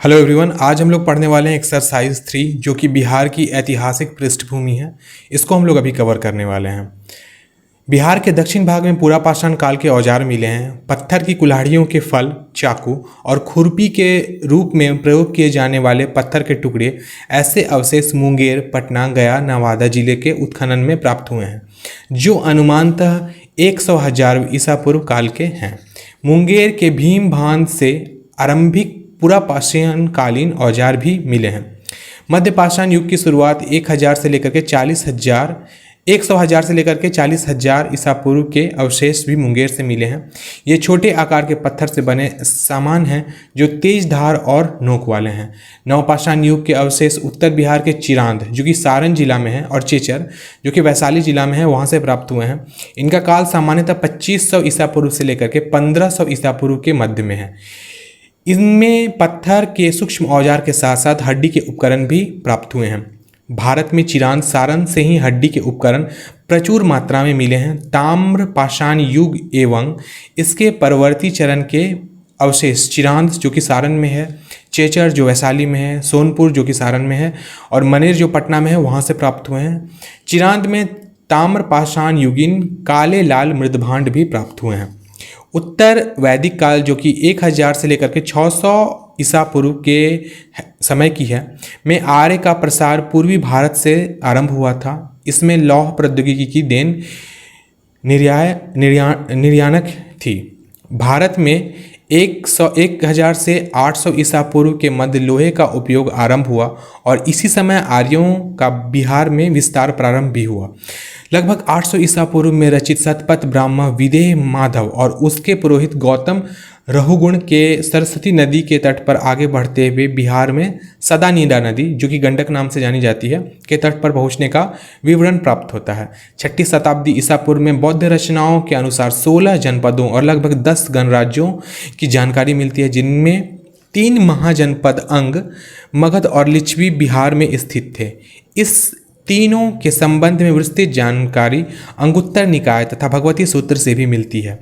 Hello everyone, आज हम लोग पढ़ने वाले हैं एक्सरसाइज 3 जो कि बिहार की ऐतिहासिक पृष्ठभूमि है। इसको हम लोग अभी कवर करने वाले हैं। बिहार के दक्षिण भाग में पूरा पाषाण काल के औजार मिले हैं। पत्थर की कुल्हाड़ियों के फल, चाकू और खुरपी के रूप में प्रयोग किए जाने वाले पत्थर के टुकड़े, ऐसे अवशेष मुंगेर, पटना, गया, नवादा जिले के उत्खनन में प्राप्त हुए हैं, जो अनुमानतः 100,000 ईसा पूर्व काल के हैं। मुंगेर के भीम बांध से आरंभिक पूरा पाषाण कालीन औजार भी मिले हैं। मध्य पाषाण युग की शुरुआत 1,000 से लेकर के 40,000 100,000 से लेकर के 40,000 ईसा पूर्व के अवशेष भी मुंगेर से मिले हैं। ये छोटे आकार के पत्थर से बने सामान हैं जो तेज धार और नोक वाले हैं। नवपाषाण युग के अवशेष उत्तर बिहार के चिरांद, जो कि सारण जिला में है, और चेचर, जो कि वैशाली जिला में है, वहाँ से प्राप्त हुए हैं। इनका काल सामान्यतः 2500 ईसा पूर्व से लेकर के 1500 ईसा पूर्व के मध्य में है। इनमें पत्थर के सूक्ष्म औजार के साथ साथ हड्डी के उपकरण भी प्राप्त हुए हैं। भारत में चिरांद, सारण से ही हड्डी के उपकरण प्रचुर मात्रा में मिले हैं। ताम्र पाषाण युग एवं इसके परवर्ती चरण के अवशेष चिरांद, जो कि सारण में है, चेचर, जो वैशाली में है, सोनपुर, जो कि सारण में है, और मनेर, जो पटना में है, वहाँ से प्राप्त हुए हैं। चिरांद में ताम्र पाषाण युगीन काले लाल मृदभांड भी प्राप्त हुए हैं। उत्तर वैदिक काल, जो कि 1,000 से लेकर के 600 ईसा पूर्व के समय की है, में आर्य का प्रसार पूर्वी भारत से आरंभ हुआ था। इसमें लौह प्रौद्योगिकी की देन निर्यानक थी। भारत में 1,000 से 800 ईसा पूर्व के मध्य लोहे का उपयोग आरंभ हुआ और इसी समय आर्यों का बिहार में विस्तार प्रारंभ भी हुआ। लगभग 800 ईसा पूर्व में रचित शतपथ ब्राह्मण विदेह माधव और उसके पुरोहित गौतम रहुगुण के सरस्वती नदी के तट पर आगे बढ़ते हुए बिहार में सदानीदा नदी, जो कि गंडक नाम से जानी जाती है, के तट पर पहुंचने का विवरण प्राप्त होता है। 6ठी शताब्दी ईसा पूर्व में बौद्ध रचनाओं के अनुसार 16 जनपदों और लगभग 10 गणराज्यों की जानकारी मिलती है, जिनमें 3 महाजनपद अंग, मगध और लिच्छवी बिहार में स्थित थे। इस तीनों के संबंध में विस्तृत जानकारी अंगुत्तर निकाय तथा भगवती सूत्र से भी मिलती है।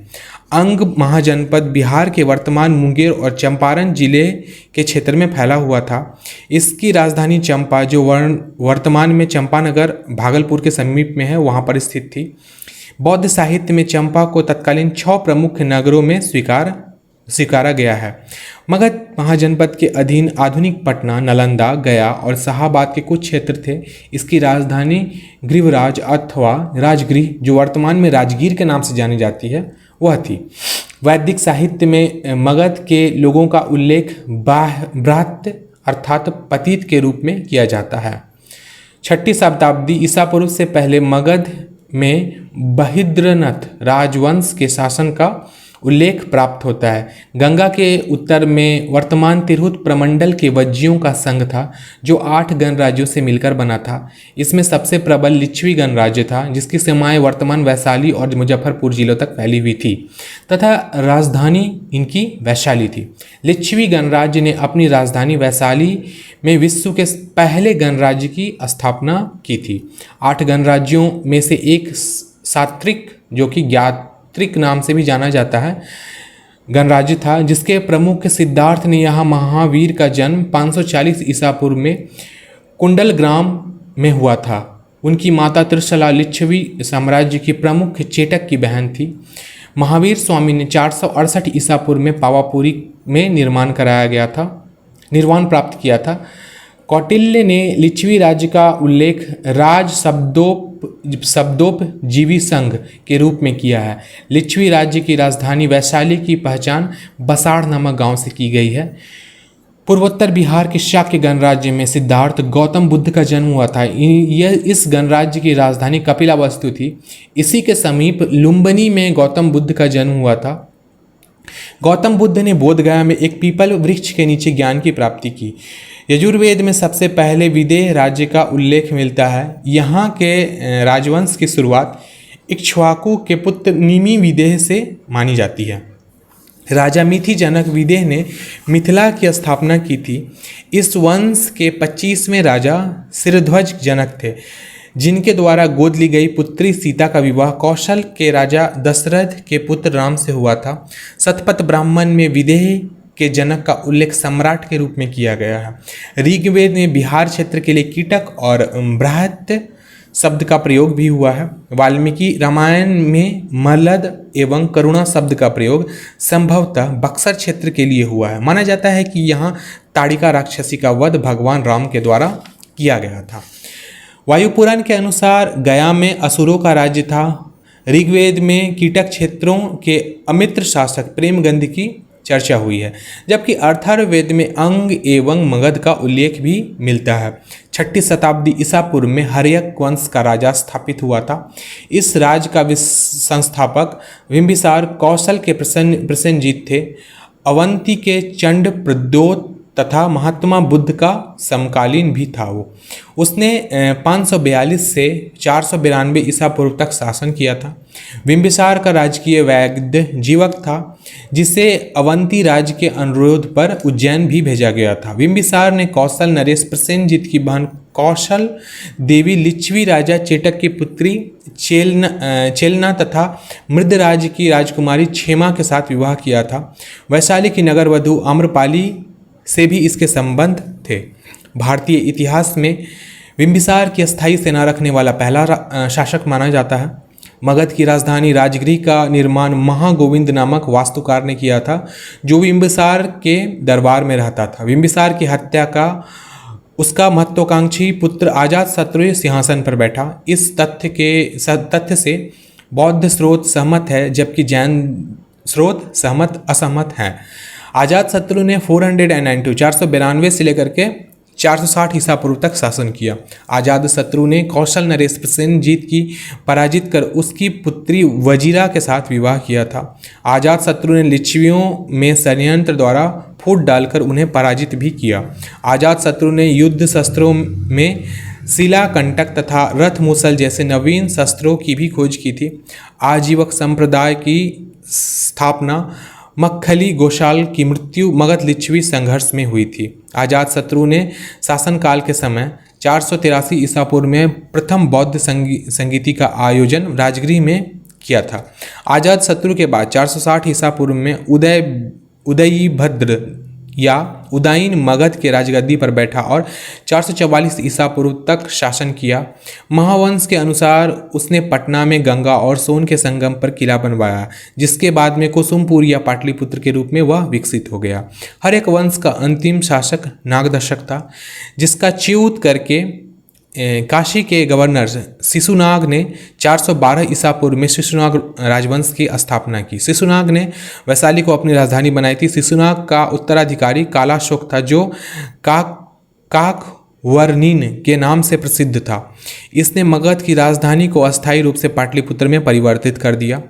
अंग महाजनपद बिहार के वर्तमान मुंगेर और चंपारण जिले के क्षेत्र में फैला हुआ था। इसकी राजधानी चंपा, जो वर्तमान में चंपानगर भागलपुर के समीप में है, वहाँ पर स्थित थी। बौद्ध साहित्य में चंपा को तत्कालीन 6 प्रमुख नगरों में स्वीकारा गया है। मगध महाजनपद के अधीन आधुनिक पटना, नालंदा, गया और शाहाबाद के कुछ क्षेत्र थे। इसकी राजधानी गृहराज अथवा राजगृह, जो वर्तमान में राजगीर के नाम से जानी जाती है, वह थी। वैदिक साहित्य में मगध के लोगों का उल्लेख ब्राह्त अर्थात पतित के रूप में किया जाता है। 6ठी शताब्दी ईसा पूर्व से पहले मगध में बहिद्रनाथ राजवंश के शासन का उल्लेख प्राप्त होता है। गंगा के उत्तर में वर्तमान तिरहुत प्रमंडल के वज्जियों का संघ था, जो 8 गणराज्यों से मिलकर बना था। इसमें सबसे प्रबल लिच्छवी गणराज्य था, जिसकी सीमाएं वर्तमान वैशाली और मुजफ्फरपुर जिलों तक फैली हुई थी तथा राजधानी इनकी वैशाली थी। लिच्छवी गणराज्य ने अपनी राजधानी वैशाली में विश्व के पहले गणराज्य की स्थापना की थी। 8 गणराज्यों में से एक सात्रिक, जो कि ज्ञात्रिक नाम से भी जाना जाता है, गणराज्य था, जिसके प्रमुख सिद्धार्थ ने यहाँ महावीर का जन्म 540 ईसा पूर्व में कुंडल ग्राम में हुआ था। उनकी माता त्रिशला लिच्छवी साम्राज्य की प्रमुख चेटक की बहन थी। महावीर स्वामी ने 468 ईसा पूर्व में पावापुरी में निर्माण प्राप्त किया था। कौटिल्य ने लिच्छवी राज्य का उल्लेख राज शब्दोपजीवी संघ के रूप में किया है। लिच्छवी राज्य की राजधानी वैशाली की पहचान बसाड़ नामक गांव से की गई है। पूर्वोत्तर बिहार के शाक्य गणराज्य में सिद्धार्थ गौतम बुद्ध का जन्म हुआ था। इस गणराज्य की राजधानी कपिलावस्तु थी। इसी के समीप लुम्बिनी में गौतम बुद्ध का जन्म हुआ था। गौतम बुद्ध ने बोधगया में एक पीपल वृक्ष के नीचे ज्ञान की प्राप्ति की। यजुर्वेद में सबसे पहले विदेह राज्य का उल्लेख मिलता है। यहाँ के राजवंश की शुरुआत इक्ष्वाकु के पुत्र निमि विदेह से मानी जाती है। राजा मिथि जनक विदेह ने मिथिला की स्थापना की थी। इस वंश के 25वें राजा सिरध्वज जनक थे, जिनके द्वारा गोद ली गई पुत्री सीता का विवाह कौशल के राजा दशरथ के पुत्र राम से हुआ था। शतपथ ब्राह्मण में विदेह के जनक का उल्लेख सम्राट के रूप में किया गया है। ऋग्वेद में बिहार क्षेत्र के लिए कीटक और बृहत शब्द का प्रयोग भी हुआ है। वाल्मीकि रामायण में मलद एवं करुणा शब्द का प्रयोग संभवतः बक्सर क्षेत्र के लिए हुआ है। माना जाता है कि यहाँ ताड़िका राक्षसी का वध भगवान राम के द्वारा किया गया था। वायुपुराण के अनुसार गया में असुरों का राज्य था। ऋग्वेद में कीटक क्षेत्रों के अमित्र शासक प्रेमगंध की चर्चा हुई है, जबकि अथर्ववेद में अंग एवं मगध का उल्लेख भी मिलता है। 6ठी शताब्दी ईसा पूर्व में हर्यक वंश का राजा स्थापित हुआ था। इस राज का संस्थापक बिंबिसार कौशल के प्रसेनजीत थे। अवंती के चंड प्रद्योत तथा महात्मा बुद्ध का समकालीन भी था। उसने 542 से 492 ईसा पूर्व तक शासन किया था। बिंबिसार का राजकीय वैद्य जीवक था, जिसे अवंती राज्य के अनुरोध पर उज्जैन भी भेजा गया था। बिंबिसार ने कौशल नरेश प्रसेनजीत की बहन कौशल देवी लिच्छवी राजा चेटक की पुत्री चेलना तथा मृदराज की राजकुमारी क्षेमा के साथ विवाह किया था। वैशाली की नगर वधु आम्रपाली से भी इसके संबंध थे। भारतीय इतिहास में बिंबिसार की अस्थायी सेना रखने वाला पहला शासक माना जाता है। मगध की राजधानी राजगृह का निर्माण महागोविंद नामक वास्तुकार ने किया था, जो बिंबिसार के दरबार में रहता था। बिंबिसार की हत्या का उसका महत्वाकांक्षी पुत्र अजातशत्रु सिंहासन पर बैठा। इस तथ्य से बौद्ध स्रोत सहमत है, जबकि जैन स्रोत असहमत हैं। अजातशत्रु ने 492 से लेकर के 460 ईसा पूर्व तक शासन किया। अजातशत्रु ने कौशल नरेश प्रसेनजीत की पराजित कर उसकी पुत्री वजीरा के साथ विवाह किया था। अजातशत्रु ने लिच्छवियों में षड्यंत्र द्वारा फूट डालकर उन्हें पराजित भी किया। अजातशत्रु ने युद्ध शस्त्रों में शिला कंटक तथा रथ मूसल जैसे नवीन शस्त्रों की भी खोज की थी। आजीवक संप्रदाय की स्थापना मक्खली गोशाल की मृत्यु मगध लिच्छवी संघर्ष में हुई थी। अजातशत्रु ने शासनकाल के समय 483 ईसा पूर्व में प्रथम बौद्ध संगीति का आयोजन राजगृह में किया था। अजातशत्रु के बाद 460 ईसा पूर्व में उदयीभद्र या उदायीन मगध के राजगद्दी पर बैठा और 444 ईसा पूर्व तक शासन किया। महावंश के अनुसार उसने पटना में गंगा और सोन के संगम पर किला बनवाया, जिसके बाद में कुसुमपुर या पाटलिपुत्र के रूप में वह विकसित हो गया। हर एक वंश का अंतिम शासक नागदशक था, जिसका च्युत करके काशी के गवर्नर शिशुनाग ने 412 ईसा पूर्व में शिशुनाग राजवंश की स्थापना की। शिशुनाग ने वैशाली को अपनी राजधानी बनाई थी। शिशुनाग का उत्तराधिकारी कालाशोक था, जो काकवर्णिन के नाम से प्रसिद्ध था। इसने मगध की राजधानी को अस्थायी रूप से पाटलिपुत्र में परिवर्तित कर दिया।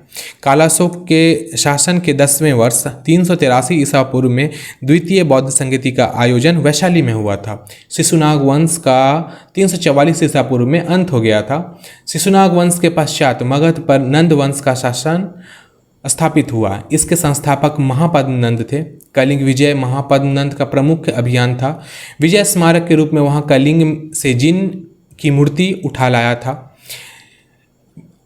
कालाशोक के शासन के 10वें वर्ष 383 ईसा पूर्व में द्वितीय बौद्ध संगीति का आयोजन वैशाली में हुआ था। शिशुनाग वंश का 344 ईसा पूर्व में अंत हो गया था। शिशुनाग वंश के पश्चात मगध पर नंद वंश का शासन स्थापित हुआ। इसके संस्थापक महापद्मनंद थे। कलिंग विजय महापद्मनंद का प्रमुख अभियान था। विजय स्मारक के रूप में वहां कलिंग से जिन की मूर्ति उठा लाया था।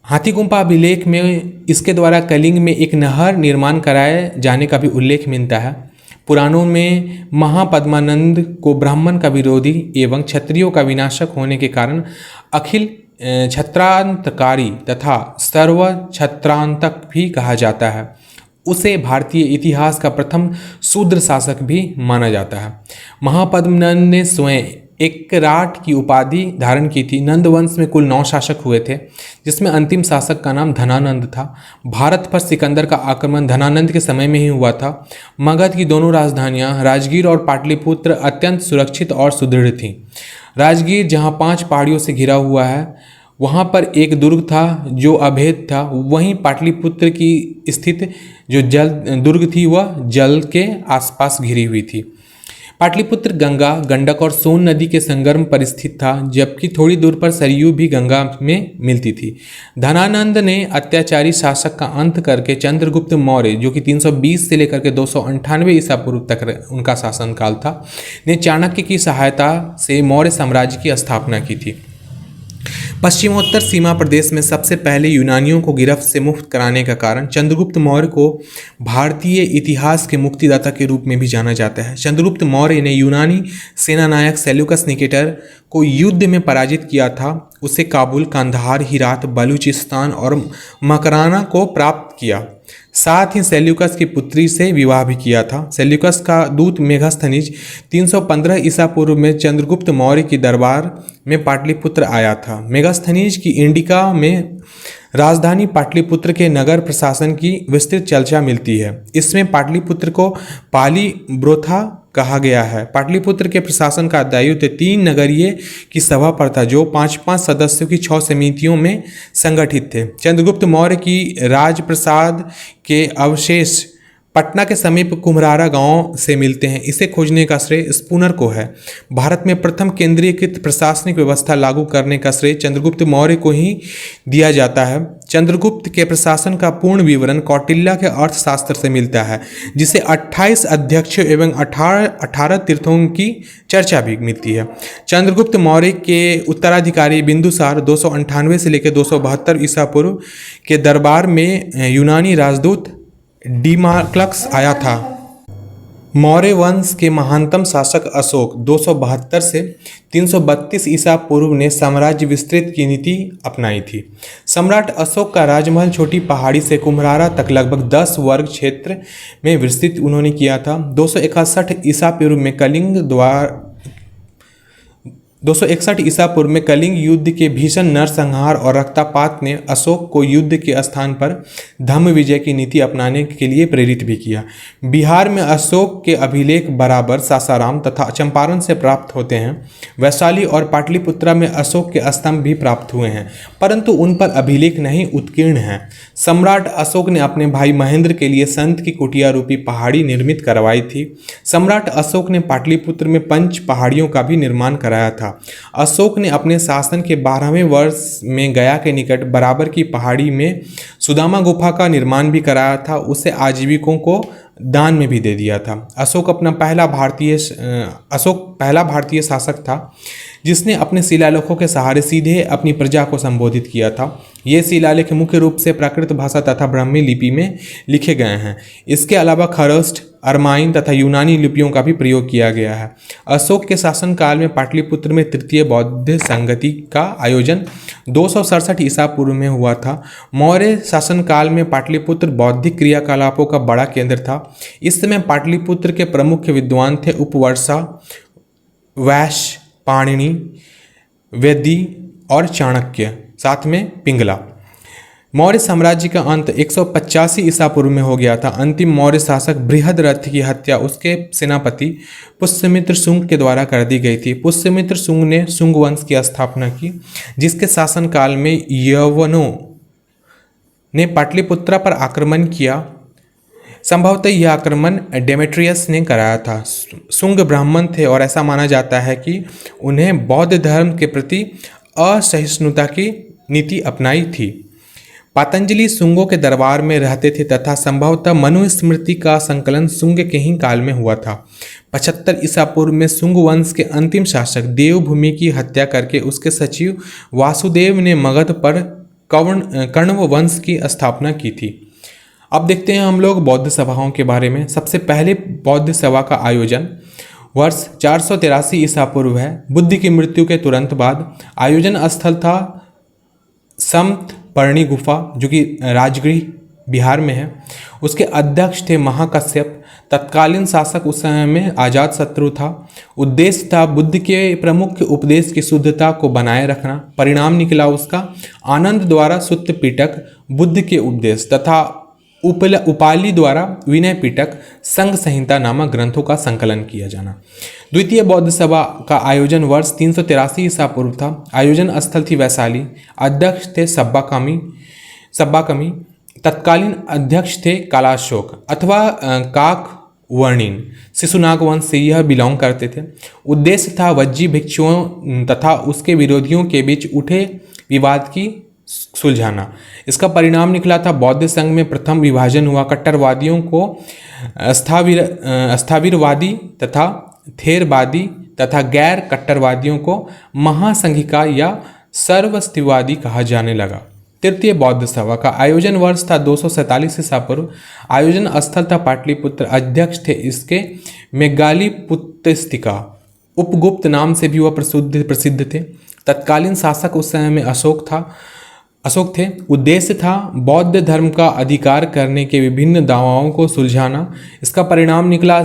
हाथीगुम्फा अभिलेख में इसके द्वारा कलिंग में एक नहर निर्माण कराए जाने का भी उल्लेख मिलता है। पुराणों में महापद्मानंद को ब्राह्मण का विरोधी एवं क्षत्रियों का विनाशक होने के कारण अखिल छत्रांतकारी तथा सर्व छत्रांतक भी कहा जाता है। उसे भारतीय इतिहास का प्रथम शूद्र शासक भी माना जाता है। महापद्मनंद ने स्वयं एकराट की उपाधि धारण की थी। नंद वंश में कुल 9 शासक हुए थे, जिसमें अंतिम शासक का नाम धनानंद था। भारत पर सिकंदर का आक्रमण धनानंद के समय में ही हुआ था। मगध की दोनों राजधानियां राजगीर और पाटलिपुत्र अत्यंत सुरक्षित और सुदृढ़ थीं। राजगीर जहां 5 पहाड़ियों से घिरा हुआ है, वहां पर एक दुर्ग था जो अभेद था। वहीं पाटलिपुत्र की स्थित जो जल दुर्ग थी वह जल के आसपास घिरी हुई थी। पाटलिपुत्र गंगा, गंडक और सोन नदी के संगम पर स्थित था, जबकि थोड़ी दूर पर सरयू भी गंगा में मिलती थी। धनानंद ने अत्याचारी शासक का अंत करके चंद्रगुप्त मौर्य, जो कि 320 से लेकर के 298 ईसा पूर्व तक उनका शासनकाल था, ने चाणक्य की सहायता से मौर्य साम्राज्य की स्थापना की थी। पश्चिमोत्तर सीमा प्रदेश में सबसे पहले यूनानियों को गिरफ्त से मुक्त कराने का कारण चंद्रगुप्त मौर्य को भारतीय इतिहास के मुक्तिदाता के रूप में भी जाना जाता है। चंद्रगुप्त मौर्य ने यूनानी सेनानायक सेल्यूकस निकेटर को युद्ध में पराजित किया था। उसे काबुल, कंधार, हिरात, बलूचिस्तान और मकराना को प्राप्त किया। साथ ही सेल्यूकस की पुत्री से विवाह भी किया था। सेल्यूकस का दूत मेगास्थनीज 315 ईसा पूर्व में चंद्रगुप्त मौर्य की दरबार में पाटलिपुत्र आया था। मेगास्थनीज की इंडिका में राजधानी पाटलिपुत्र के नगर प्रशासन की विस्तृत चर्चा मिलती है। इसमें पाटलिपुत्र को पाली ब्रोथा कहा गया है। पाटलिपुत्र के प्रशासन का दायित्व 3 नगरीय की सभा पर था, जो 5-5 सदस्यों की 6 समितियों में संगठित थे। चंद्रगुप्त मौर्य की राजप्रसाद के अवशेष पटना के समीप कुम्हरारा गांव से मिलते हैं। इसे खोजने का श्रेय स्पूनर को है। भारत में प्रथम केंद्रीकृत प्रशासनिक व्यवस्था लागू करने का श्रेय चंद्रगुप्त मौर्य को ही दिया जाता है। चंद्रगुप्त के प्रशासन का पूर्ण विवरण कौटिल्य के अर्थशास्त्र से मिलता है, जिसे 28 अध्यक्षों एवं 18 तीर्थों की चर्चा भी मिलती है। चंद्रगुप्त मौर्य के उत्तराधिकारी बिंदुसार 298 से लेकर 272 ईसा पूर्व के दरबार में यूनानी राजदूत डीमाक्लस आया था। मौर्य वंश के महानतम शासक अशोक 272 से 332 ईसा पूर्व ने साम्राज्य विस्तृत की नीति अपनाई थी। सम्राट अशोक का राजमहल छोटी पहाड़ी से कुम्हरारा तक लगभग 10 वर्ग क्षेत्र में विस्तृत उन्होंने किया था। 261 ईसा पूर्व में कलिंग युद्ध के भीषण नरसंहार और रक्तपात ने अशोक को युद्ध के स्थान पर धम्म विजय की नीति अपनाने के लिए प्रेरित भी किया। बिहार में अशोक के अभिलेख बराबर सासाराम तथा चंपारण से प्राप्त होते हैं। वैशाली और पाटलिपुत्रा में अशोक के स्तंभ भी प्राप्त हुए हैं, परंतु उन पर अभिलेख नहीं उत्कीर्ण हैं। सम्राट अशोक ने अपने भाई महेंद्र के लिए संत की कुटिया रूपी पहाड़ी निर्मित करवाई थी। सम्राट अशोक ने पाटलिपुत्र में 5 पहाड़ियों का भी निर्माण कराया था। अशोक ने अपने शासन के 12वें वर्ष में गया के निकट बराबर की पहाड़ी में सुदामा गुफा का निर्माण भी कराया था। उसे आजीविकों को दान में भी दे दिया था। अशोक पहला भारतीय शासक था जिसने अपने शिलालेखों के सहारे सीधे अपनी प्रजा को संबोधित किया था। ये शिलालेख मुख्य रूप से प्राकृत भाषा तथा ब्राह्मी लिपि में लिखे गए हैं। इसके अलावा खरष्ट, अरमाइन तथा यूनानी लिपियों का भी प्रयोग किया गया है। अशोक के शासनकाल में पाटलिपुत्र में तृतीय बौद्ध संगति का आयोजन 267 ईसा पूर्व में हुआ था। मौर्य शासनकाल में पाटलिपुत्र बौद्धिक क्रियाकलापों का बड़ा केंद्र था। इस समय पाटलिपुत्र के प्रमुख विद्वान थे उपवर्षा, वैश्य, पाणिनि, वेदी और चाणक्य, साथ में पिंगला। मौर्य साम्राज्य का अंत 185 ईसा पूर्व में हो गया था। अंतिम मौर्य शासक बृहद्रथ की हत्या उसके सेनापति पुष्यमित्र शुंग के द्वारा कर दी गई थी। पुष्यमित्र शुंग ने शुंग वंश की स्थापना की, जिसके शासनकाल में यवनों ने पाटलिपुत्रा पर आक्रमण किया। संभवतः यह आक्रमण डेमेट्रियस ने कराया था। शुंग ब्राह्मण थे और ऐसा माना जाता है कि उन्हें बौद्ध धर्म के प्रति असहिष्णुता की नीति अपनाई थी। पातंजलि शुंगों के दरबार में रहते थे तथा संभवतः मनुस्मृति का संकलन शुंग के ही काल में हुआ था। 75 ईसा पूर्व में शुंग वंश के अंतिम शासक देवभूमि की हत्या करके उसके सचिव वासुदेव ने मगध पर कण्व वंश की स्थापना की थी। अब देखते हैं हम लोग बौद्ध सभाओं के बारे में। सबसे पहले बौद्ध सभा का आयोजन वर्ष 483 ईसा पूर्व है। बुद्ध की मृत्यु के तुरंत बाद आयोजन स्थल था समत पर्णी गुफा, जो कि राजगृह बिहार में है। उसके अध्यक्ष थे महाकश्यप। तत्कालीन शासक उस समय में अजातशत्रु था। उद्देश्य था बुद्ध के प्रमुख उपदेश की शुद्धता को बनाए रखना। परिणाम निकला उसका आनंद द्वारा सुत्त पिटक, बुद्ध के उपदेश तथा उपाली द्वारा विनय पिटक, संघ संहिता नामक ग्रंथों का संकलन किया जाना। द्वितीय बौद्ध सभा का आयोजन वर्ष 383 ईसा पूर्व था। आयोजन स्थल थी वैशाली। अध्यक्ष थे सब्बाकमी। तत्कालीन अध्यक्ष थे कालाशोक अथवा काक वर्णिन। शिशुनाग वंश से यह बिलोंग करते थे। उद्देश्य था वज्जी भिक्षुओं तथा उसके विरोधियों के बीच उठे विवाद की सुलझाना। इसका परिणाम निकला था बौद्ध संघ में प्रथम विभाजन हुआ। कट्टरवादियों को स्थाविरवादी तथा थेरवादी तथा गैर कट्टरवादियों को महासंघिका या सर्वस्तिवादी कहा जाने लगा। तृतीय बौद्ध सभा का आयोजन वर्ष था 247 ईसा पूर्व। आयोजन स्थल था पाटलिपुत्र। अध्यक्ष थे इसके मेगालिपुत्स्तिका, उपगुप्त नाम से भी वह प्रसिद्ध थे। तत्कालीन शासक उस समय में अशोक थे। उद्देश्य था बौद्ध धर्म का अधिकार करने के विभिन्न दावाओं को सुलझाना। इसका परिणाम निकला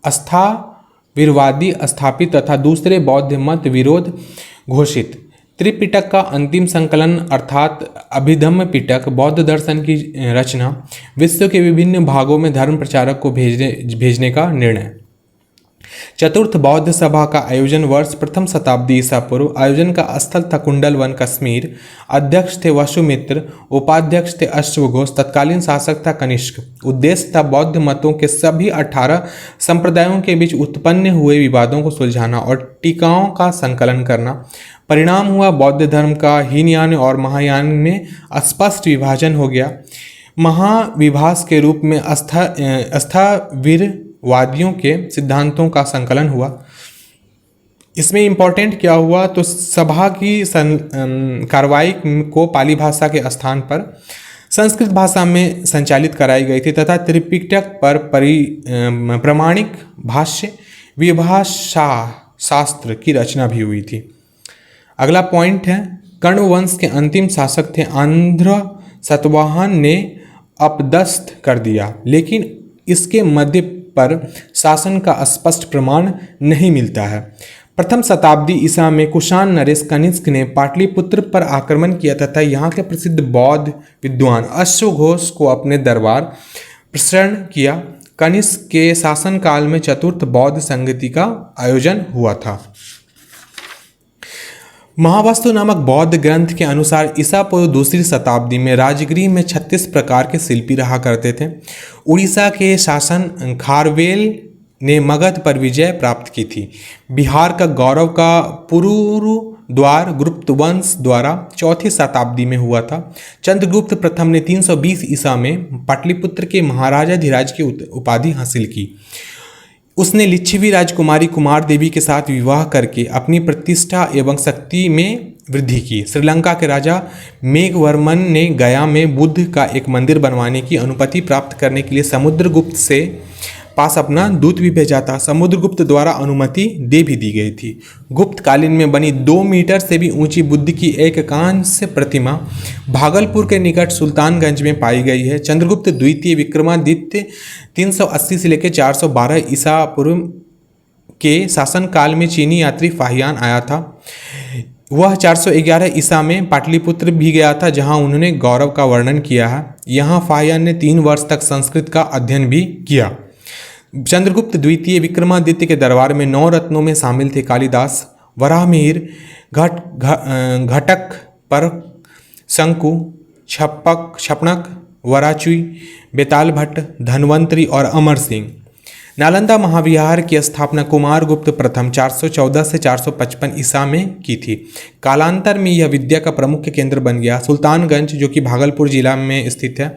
स्थाविरवादी स्थापित तथा दूसरे बौद्ध मत विरोध घोषित। त्रिपिटक का अंतिम संकलन अर्थात अभिधम्म पिटक, बौद्ध दर्शन की रचना, विश्व के विभिन्न भागों में धर्म प्रचारक को भेजने का निर्णय। चतुर्थ बौद्ध सभा का आयोजन वर्ष प्रथम शताब्दी ईसा पूर्व। आयोजन का स्थल था कुंडलवन, कश्मीर। अध्यक्ष थे वसुमित्र, उपाध्यक्ष थे अश्वघोष, तत्कालीन शासक था कनिष्क। उद्देश्य था बौद्ध मतों के सभी 18 संप्रदायों के बीच उत्पन्न हुए विवादों को सुलझाना और टीकाओं का संकलन करना। परिणाम हुआ बौद्ध धर्म का हीनयान और महायान में स्पष्ट विभाजन हो गया। महाविभास के रूप में स्थाविरवादियों के सिद्धांतों का संकलन हुआ। इसमें इम्पोर्टेंट क्या हुआ तो सभा की कार्रवाई को पाली भाषा के स्थान पर संस्कृत भाषा में संचालित कराई गई थी तथा त्रिपिटक पर प्रमाणिक भाष्य विभाषा शास्त्र की रचना भी हुई थी। अगला पॉइंट है, कर्ण वंश के अंतिम शासक थे आंध्र सतवाहन ने अपदस्थ कर दिया, लेकिन इसके मध्य पर शासन का स्पष्ट प्रमाण नहीं मिलता है। प्रथम शताब्दी ईसा में कुषाण नरेश कनिष्क ने पाटलिपुत्र पर आक्रमण किया तथा यहाँ के प्रसिद्ध बौद्ध विद्वान अश्वघोष को अपने दरबार प्रसन्न किया। कनिष्क के शासनकाल में चतुर्थ बौद्ध संगति का आयोजन हुआ था। महावास्तु नामक बौद्ध ग्रंथ के अनुसार ईसा पूर्व दूसरी शताब्दी में राजगृह में 36 प्रकार के शिल्पी रहा करते थे। उड़ीसा के शासन खारवेल ने मगध पर विजय प्राप्त की थी। बिहार का गौरव का पुरुद्वार गुप्त वंश द्वारा चौथी शताब्दी में हुआ था। चंद्रगुप्त प्रथम ने 320 ईसा में पाटलिपुत्र के महाराजाधिराज की उपाधि हासिल की। उसने लिच्छवी राजकुमारी कुमार देवी के साथ विवाह करके अपनी प्रतिष्ठा एवं शक्ति में वृद्धि की। श्रीलंका के राजा मेघवर्मन ने गया में बुद्ध का एक मंदिर बनवाने की अनुमति प्राप्त करने के लिए समुद्रगुप्त से पास अपना दूत भी भेजा था। समुद्रगुप्त द्वारा अनुमति दे भी दी गई थी। गुप्त कालीन में बनी 2 मीटर से भी ऊंची बुद्ध की एक कांस्य प्रतिमा भागलपुर के निकट सुल्तानगंज में पाई गई है। चंद्रगुप्त द्वितीय विक्रमादित्य 380 से लेकर 412 ईसा पूर्व के शासनकाल में चीनी यात्री फाहियान आया था। वह 411 ईसा में पाटलिपुत्र भी गया था, जहां उन्होंने गौरव का वर्णन किया है। यहाँ फाहियान ने 3 वर्ष तक संस्कृत का अध्ययन भी किया। चंद्रगुप्त द्वितीय विक्रमादित्य के दरबार में 9 रत्नों में शामिल थे कालिदास, वराहमिहिर, घटक पर शंकु, छपणक, वराचुई, बेताल भट्ट, धन्वंतरी और अमर सिंह। नालंदा महाविहार की स्थापना कुमारगुप्त प्रथम 414 से 455 ईसा में की थी। कालांतर में यह विद्या का प्रमुख केंद्र बन गया। सुल्तानगंज, जो कि भागलपुर जिला में स्थित है,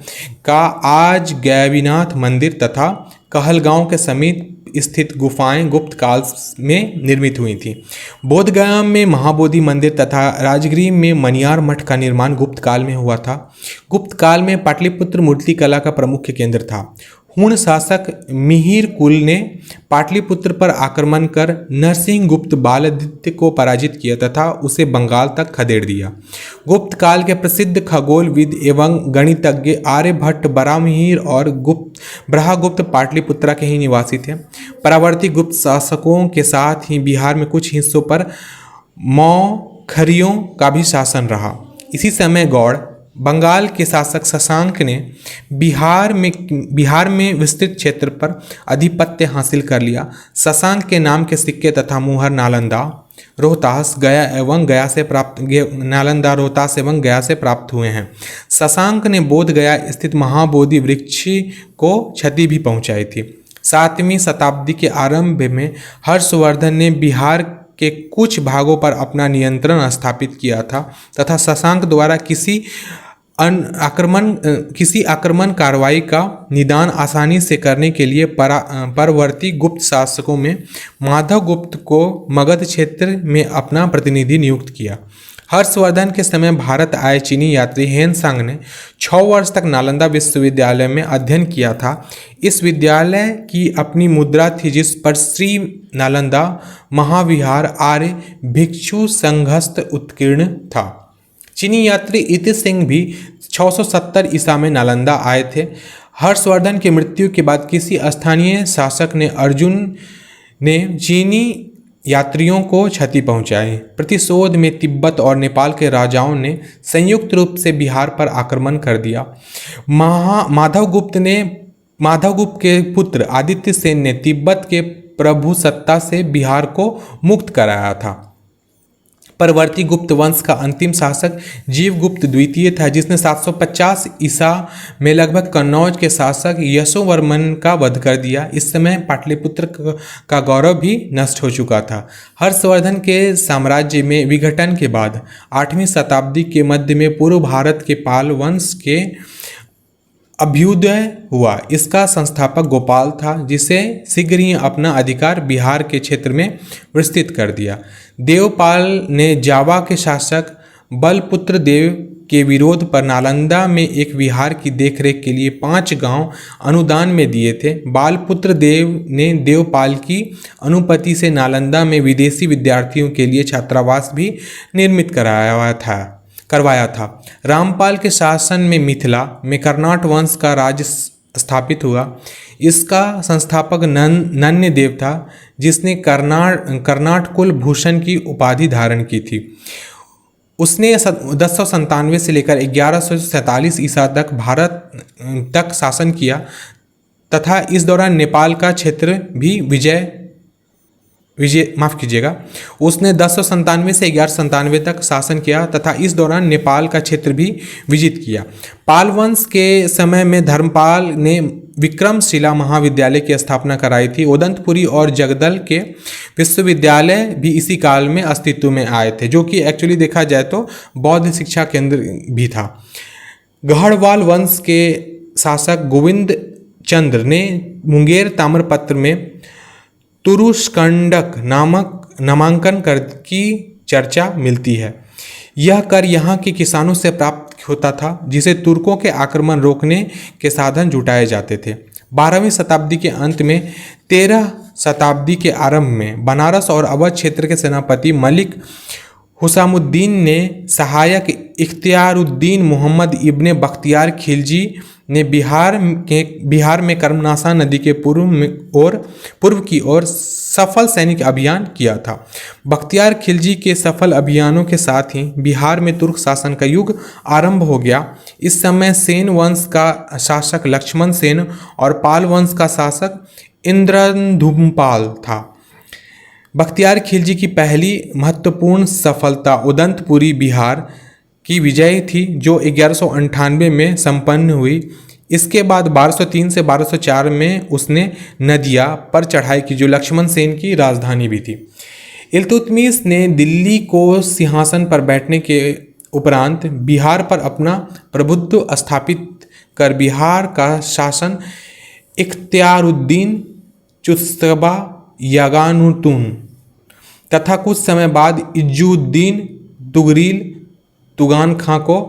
का आज गैवीनाथ मंदिर तथा कहलगांव के समीप स्थित गुफाएं गुप्त काल में निर्मित हुई थी। बोधगया में महाबोधि मंदिर तथा राजगृह में मनियार मठ का निर्माण गुप्त काल में हुआ था। गुप्त काल में पाटलिपुत्र मूर्ति कला का प्रमुख केंद्र था। हूण शासक मिहिर कुल ने पाटलिपुत्र पर आक्रमण कर नरसिंहगुप्त बालादित्य को पराजित किया तथा उसे बंगाल तक खदेड़ दिया। गुप्त काल के प्रसिद्ध खगोलविद एवं गणितज्ञ आर्यभट्ट, बराहमिहिर और ब्रह्मगुप्त पाटलिपुत्रा के ही निवासी थे। परावर्ती गुप्त शासकों के साथ ही बिहार में कुछ हिस्सों पर मौखरियों का भी शासन रहा। इसी समय गौड़ बंगाल के शासक शशांक ने बिहार में विस्तृत क्षेत्र पर आधिपत्य हासिल कर लिया। शशांक के नाम के सिक्के तथा मुहर नालंदा, रोहतास, गया एवं गया से प्राप्त हुए हैं। शशांक ने बोध गया स्थित महाबोधि वृक्ष को क्षति भी पहुंचाई थी। 7वीं शताब्दी के आरंभ में हर्षवर्धन ने बिहार के कुछ भागों पर अपना नियंत्रण स्थापित किया था तथा शशांक द्वारा किसी किसी आक्रमण कार्रवाई का निदान आसानी से करने के लिए परवर्ती गुप्त शासकों में माधव गुप्त को मगध क्षेत्र में अपना प्रतिनिधि नियुक्त किया। हर्षवर्धन के समय भारत आए चीनी यात्री हेनसांग ने 6 वर्ष तक नालंदा विश्वविद्यालय में अध्ययन किया था। इस विद्यालय की अपनी मुद्रा थी जिस पर श्री नालंदा महाविहार आर्य भिक्षु संघस्थ उत्कीर्ण था। चीनी यात्री इति सिंह भी 670 ईसा में नालंदा आए थे। हर्षवर्धन की मृत्यु के बाद किसी स्थानीय शासक ने अर्जुन ने चीनी यात्रियों को क्षति पहुंचाई। प्रतिशोध में तिब्बत और नेपाल के राजाओं ने संयुक्त रूप से बिहार पर आक्रमण कर दिया। माधव गुप्त के पुत्र आदित्य सेन ने तिब्बत के प्रभुसत्ता से बिहार को मुक्त कराया था। परवर्ती गुप्त वंश का अंतिम शासक जीवगुप्त द्वितीय था, जिसने 750 ईसा में लगभग कन्नौज के शासक यशोवर्मन का वध कर दिया। इस समय पाटलिपुत्र का गौरव भी नष्ट हो चुका था। हर्षवर्धन के साम्राज्य में विघटन के बाद 8वीं शताब्दी के मध्य में पूर्व भारत के पाल वंश के अभ्युदय हुआ। इसका संस्थापक गोपाल था, जिसे शीघ्र ही अपना अधिकार बिहार के क्षेत्र में विस्तृत कर दिया। देवपाल ने जावा के शासक बलपुत्र देव के विरोध पर नालंदा में एक विहार की देखरेख के लिए 5 गांव अनुदान में दिए थे। बालपुत्र देव ने देवपाल की अनुमति से नालंदा में विदेशी विद्यार्थियों के लिए छात्रावास भी निर्मित करवाया था। रामपाल के शासन में मिथिला में कर्नाट वंश का राज्य स्थापित हुआ। इसका संस्थापक नन्य देव था, जिसने कर्नाट कुल भूषण की उपाधि धारण की थी। उसने 1097 से लेकर 1147 ईसा तक भारत तक शासन किया तथा इस दौरान नेपाल का क्षेत्र भी उसने 1097 से 1197 तक शासन किया तथा इस दौरान नेपाल का क्षेत्र भी विजित किया। पाल वंश के समय में धर्मपाल ने विक्रमशिला महाविद्यालय की स्थापना कराई थी। उदंतपुरी और जगदल के विश्वविद्यालय भी इसी काल में अस्तित्व में आए थे, जो कि एक्चुअली देखा जाए तो बौद्ध शिक्षा केंद्र भी था। गढ़वाल वंश के शासक गोविंद चंद्र ने मुंगेर ताम्रपत्र में तुरुष्कंडक नामांकन कर की चर्चा मिलती है। यह कर यहाँ के किसानों से प्राप्त होता था, जिसे तुर्कों के आक्रमण रोकने के साधन जुटाए जाते थे। 12वीं शताब्दी के अंत में 13 शताब्दी के आरंभ में बनारस और अवध क्षेत्र के सेनापति मलिक हुसामुद्दीन ने सहायक इख्तियारुद्दीन मोहम्मद इब्ने बख्तियार खिलजी ने बिहार में कर्मनाशा नदी के पूर्व की ओर सफल सैनिक अभियान किया था। बख्तियार खिलजी के सफल अभियानों के साथ ही बिहार में तुर्क शासन का युग आरंभ हो गया। इस समय सेन वंश का शासक लक्ष्मण सेन और पाल वंश का शासक इंद्रधुमपाल था। बख्तियार खिलजी की पहली महत्वपूर्ण सफलता उदंतपुरी बिहार की विजय थी, जो 1198 में संपन्न हुई। इसके बाद 1203 से 1204 में उसने नदिया पर चढ़ाई की, जो लक्ष्मण सेन की राजधानी भी थी। इल्तुतमिश ने दिल्ली को सिंहासन पर बैठने के उपरांत बिहार पर अपना प्रभुत्व स्थापित कर बिहार का शासन इख्तियारुद्दीन चुस्तबा यागानुतुन तथा कुछ समय बाद इज्जुद्दीन तुगान खां को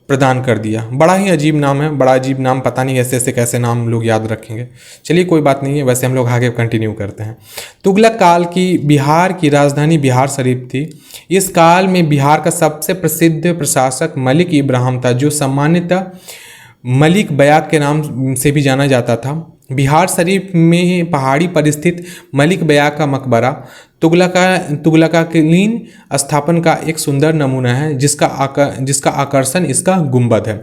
प्रदान कर दिया। बड़ा ही अजीब नाम है, बड़ा अजीब नाम, पता नहीं ऐसे कैसे नाम लोग याद रखेंगे। चलिए कोई बात नहीं है, वैसे हम लोग आगे कंटिन्यू करते हैं। तुगलक काल की बिहार की राजधानी बिहार शरीफ थी। इस काल में बिहार का सबसे प्रसिद्ध प्रशासक मलिक इब्राहिम था, जो सामान्यतः मलिक बयाक के नाम से भी जाना जाता था। बिहार शरीफ में पहाड़ी पर स्थित मलिक बयाक का मकबरा तुगलकालीन स्थापन का एक सुंदर नमूना है, जिसका आकर्षण इसका गुंबद है।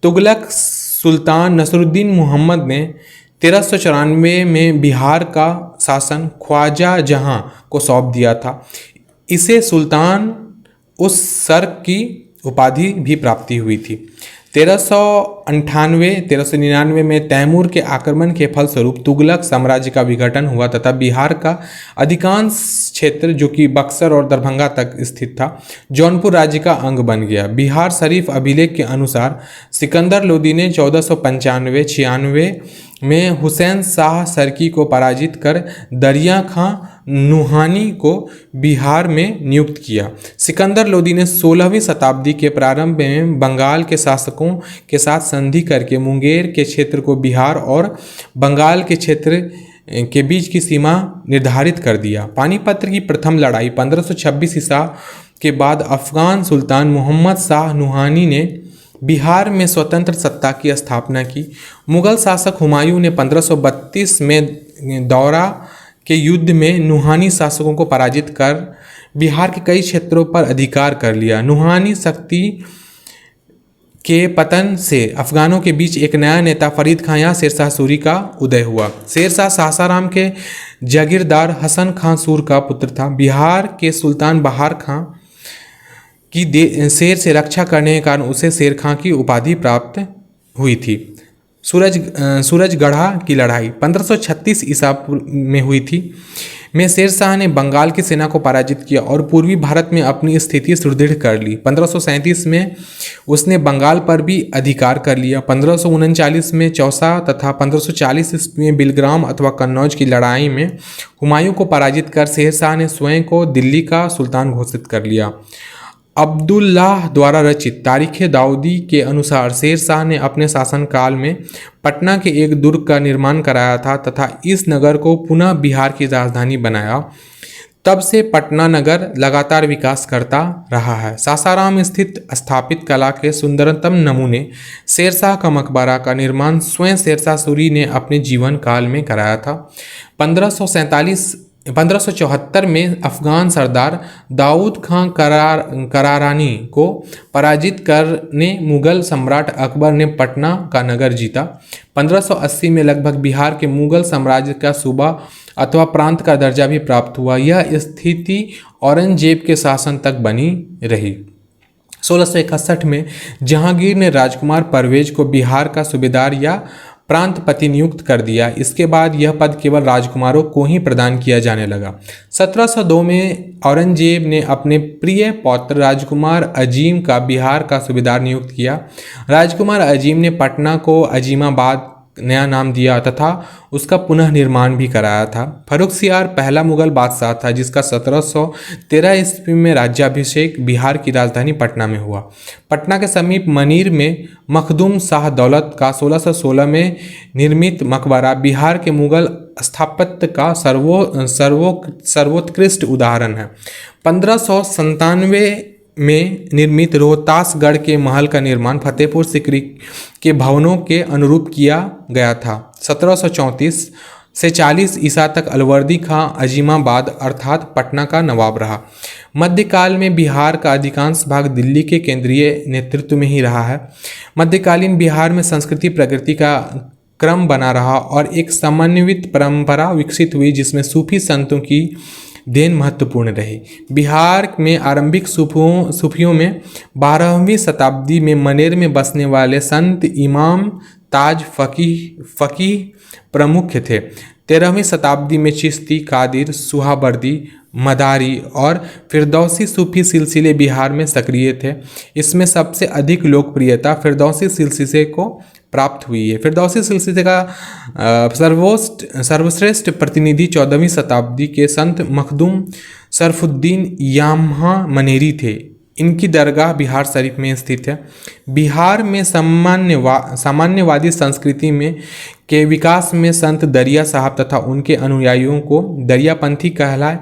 तुगलक सुल्तान नसरुद्दीन मोहम्मद ने 1394 में बिहार का शासन ख्वाजा जहां को सौंप दिया था। इसे सुल्तान उस सर्क की उपाधि भी प्राप्ति हुई थी। 1399 में तैमूर के आक्रमण के फलस्वरूप तुगलक साम्राज्य का विघटन हुआ तथा बिहार का अधिकांश क्षेत्र जो कि बक्सर और दरभंगा तक स्थित था जौनपुर राज्य का अंग बन गया। बिहार शरीफ अभिलेख के अनुसार सिकंदर लोदी ने 1495-96 में हुसैन शाह सरकी को पराजित कर दरिया खां नुहानी को बिहार में नियुक्त किया। सिकंदर लोदी ने 16वीं शताब्दी के प्रारंभ में बंगाल के शासकों के साथ संधि करके मुंगेर के क्षेत्र को बिहार और बंगाल के क्षेत्र के बीच की सीमा निर्धारित कर दिया। पानीपत की प्रथम लड़ाई 1526 ईसा के बाद अफगान सुल्तान मोहम्मद शाह नुहानी ने बिहार में स्वतंत्र सत्ता की स्थापना की। मुगल शासक हुमायूं ने 1532 में दौरा के युद्ध में नुहानी शासकों को पराजित कर बिहार के कई क्षेत्रों पर अधिकार कर लिया। नुहानी शक्ति के पतन से अफगानों के बीच एक नया नेता फरीद खां या शेरशाह सूरी का उदय हुआ। शेरशाह सासाराम के जागीरदार हसन खां सूर का पुत्र था। बिहार के सुल्तान बहार खां की शेर से रक्षा करने के कारण उसे शेर खां की उपाधि प्राप्त हुई थी। सूरजगढ़ा की लड़ाई 1536 ईसा में हुई थी में शेरशाह ने बंगाल की सेना को पराजित किया और पूर्वी भारत में अपनी स्थिति सुदृढ़ कर ली। 1537 में उसने बंगाल पर भी अधिकार कर लिया। 1539 में चौसा तथा 1540 ईस्वी में बिलग्राम अथवा कन्नौज की लड़ाई में हुमायूं को पराजित कर शेरशाह ने स्वयं को दिल्ली का सुल्तान घोषित कर लिया। अब्दुल्लाह द्वारा रचित तारीख़ दाऊदी के अनुसार शेरशाह ने अपने शासनकाल में पटना के एक दुर्ग का निर्माण कराया था तथा इस नगर को पुनः बिहार की राजधानी बनाया। तब से पटना नगर लगातार विकास करता रहा है। सासाराम स्थित स्थापित कला के सुंदरतम नमूने शेरशाह का मकबरा का निर्माण स्वयं शेरशाह सूरी ने अपने जीवन काल में कराया था। 1574 में अफगान सरदार दाऊद खां करारानी को पराजित करने मुगल सम्राट अकबर ने पटना का नगर जीता। 1580 में लगभग बिहार के मुगल साम्राज्य का सूबा अथवा प्रांत का दर्जा भी प्राप्त हुआ। यह स्थिति औरंगजेब के शासन तक बनी रही। 1661 में जहांगीर ने राजकुमार परवेज को बिहार का सूबेदार या प्रांतपति नियुक्त कर दिया। इसके बाद यह पद केवल राजकुमारों को ही प्रदान किया जाने लगा। 1702 में औरंगजेब ने अपने प्रिय पौत्र राजकुमार अजीम का बिहार का सूबेदार नियुक्त किया। राजकुमार अजीम ने पटना को अजीमाबाद नया नाम दिया तथा उसका पुनः निर्माण भी कराया था। फर्रुखसियार पहला मुगल बादशाह था जिसका 1713 ईस्वी में राज्याभिषेक बिहार की राजधानी पटना में हुआ। पटना के समीप मनीर में मखदूम शाह दौलत का 1616 में निर्मित मकबरा बिहार के मुगल स्थापत्य का सर्वोत्कृष्ट उदाहरण है। 1597 में निर्मित रोहतासगढ़ के महल का निर्माण फतेहपुर सीकरी के भवनों के अनुरूप किया गया था। 1734 से 40 ईसा तक अलवर्दी खां अजीमाबाद अर्थात पटना का नवाब रहा। मध्यकाल में बिहार का अधिकांश भाग दिल्ली के केंद्रीय नेतृत्व में ही रहा है। मध्यकालीन बिहार में संस्कृति प्रगति का क्रम बना रहा और एक समन्वित परंपरा विकसित हुई जिसमें सूफी संतों की देन महत्वपूर्ण रही। बिहार में आरंभिक सूफियों में 12वीं शताब्दी में मनेर में बसने वाले संत इमाम ताज फकीह प्रमुख थे। 13वीं शताब्दी में चिश्ती, कादिर, सुहाबर्दी, मदारी और फिरदौसी सूफी सिलसिले बिहार में सक्रिय थे। इसमें सबसे अधिक लोकप्रियता फिरदौसी सिलसिले को प्राप्त हुई है। फिरदौसी सिलसिले का सर्वश्रेष्ठ प्रतिनिधि 14वीं शताब्दी के संत मखदूम शरफुद्दीन यामहा मनेरी थे। इनकी दरगाह बिहार शरीफ में स्थित है। बिहार में सामान्यवादी संस्कृति में के विकास में संत दरिया साहब तथा उनके अनुयायियों को दरियापंथी कहलाए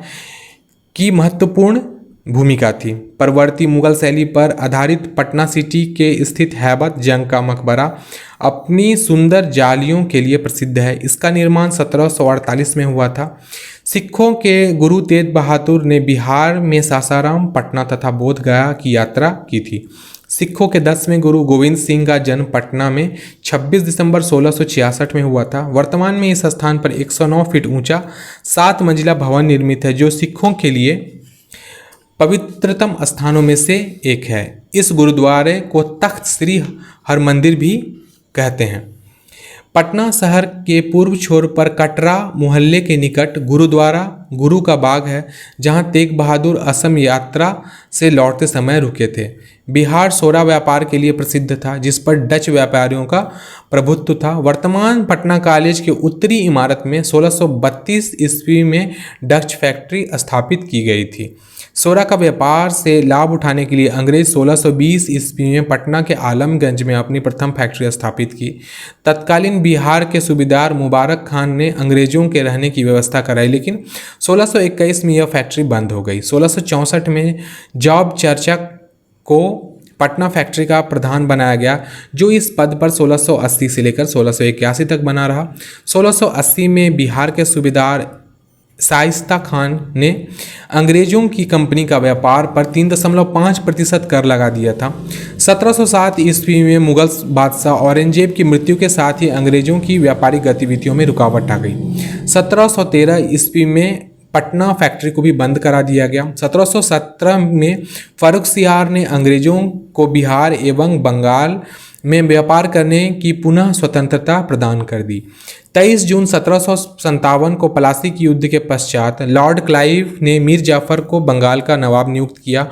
की महत्वपूर्ण भूमिका थी। परवर्ती मुगल शैली पर आधारित पटना सिटी के स्थित हैबत जंग का मकबरा अपनी सुंदर जालियों के लिए प्रसिद्ध है। इसका निर्माण 1748 में हुआ था। सिखों के गुरु तेग बहादुर ने बिहार में सासाराम, पटना तथा बोध गया की यात्रा की थी। सिखों के 10वें गुरु गोविंद सिंह का जन्म पटना में 26 दिसंबर 1666 में हुआ था। वर्तमान में इस स्थान पर 109 फीट ऊंचा 7 मंजिला भवन निर्मित है जो सिखों के लिए पवित्रतम स्थानों में से एक है। इस गुरुद्वारे को तख्त श्री हरमंदिर भी कहते हैं। पटना शहर के पूर्व छोर पर कटरा मोहल्ले के निकट गुरुद्वारा गुरु का बाग है, जहां तेग बहादुर असम यात्रा से लौटते समय रुके थे। बिहार सोरा व्यापार के लिए प्रसिद्ध था, जिस पर डच व्यापारियों का प्रभुत्व था। वर्तमान पटना कॉलेज के उत्तरी इमारत में 1632 ईस्वी में डच फैक्ट्री स्थापित की गई थी। सोरा का व्यापार से लाभ उठाने के लिए अंग्रेज 1620 ईस्वी में पटना के आलमगंज में अपनी प्रथम फैक्ट्री स्थापित की। तत्कालीन बिहार के सूबेदार मुबारक खान ने अंग्रेजों के रहने की व्यवस्था कराई, लेकिन 1621 में यह फैक्ट्री बंद हो गई। 1664 में जॉब चर्चा को पटना फैक्ट्री का प्रधान बनाया गया, जो इस पद पर 1680 से लेकर 1681 तक बना रहा। 1680 में बिहार के सूबेदार शाइस्ता खान ने अंग्रेजों की कंपनी का व्यापार पर 3.5% कर लगा दिया था। 1707 ईस्वी में मुगल बादशाह औरंगजेब की मृत्यु के साथ ही अंग्रेजों की व्यापारिक गतिविधियों में रुकावट आ गई। 1713 ईस्वी में पटना फैक्ट्री को भी बंद करा दिया गया। 1717 में फर्रुखसियार ने अंग्रेजों को बिहार एवं बंगाल में व्यापार करने की पुनः स्वतंत्रता प्रदान कर दी। 23 जून 1757 को प्लासी के युद्ध के पश्चात लॉर्ड क्लाइव ने मीर जाफर को बंगाल का नवाब नियुक्त किया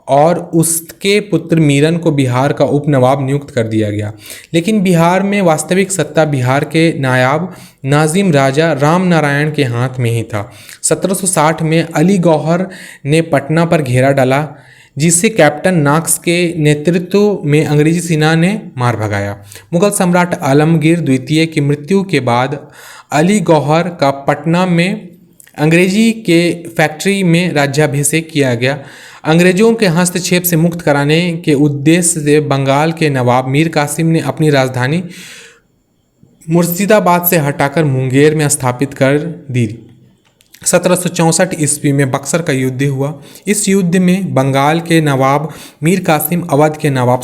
और उसके पुत्र मीरन को बिहार का उप नवाब नियुक्त कर दिया गया। लेकिन बिहार में वास्तविक सत्ता बिहार के नायाब नाजिम राजा राम नारायण के हाथ में ही था। 1760 में अली गौहर ने पटना पर घेरा डाला, जिसे कैप्टन नॉक्स के नेतृत्व में अंग्रेजी सेना ने मार भगाया। मुगल सम्राट आलमगीर द्वितीय की मृत्यु के बाद अली गौहर का पटना में अंग्रेजी के फैक्ट्री में राज्याभिषेक किया गया। अंग्रेजों के हस्तक्षेप से मुक्त कराने के उद्देश्य से बंगाल के नवाब मीर कासिम ने अपनी राजधानी मुर्शिदाबाद से हटाकर मुंगेर में स्थापित कर दी। 1764 ईस्वी में बक्सर का युद्ध हुआ। इस युद्ध में बंगाल के नवाब मीर कासिम, अवध के नवाब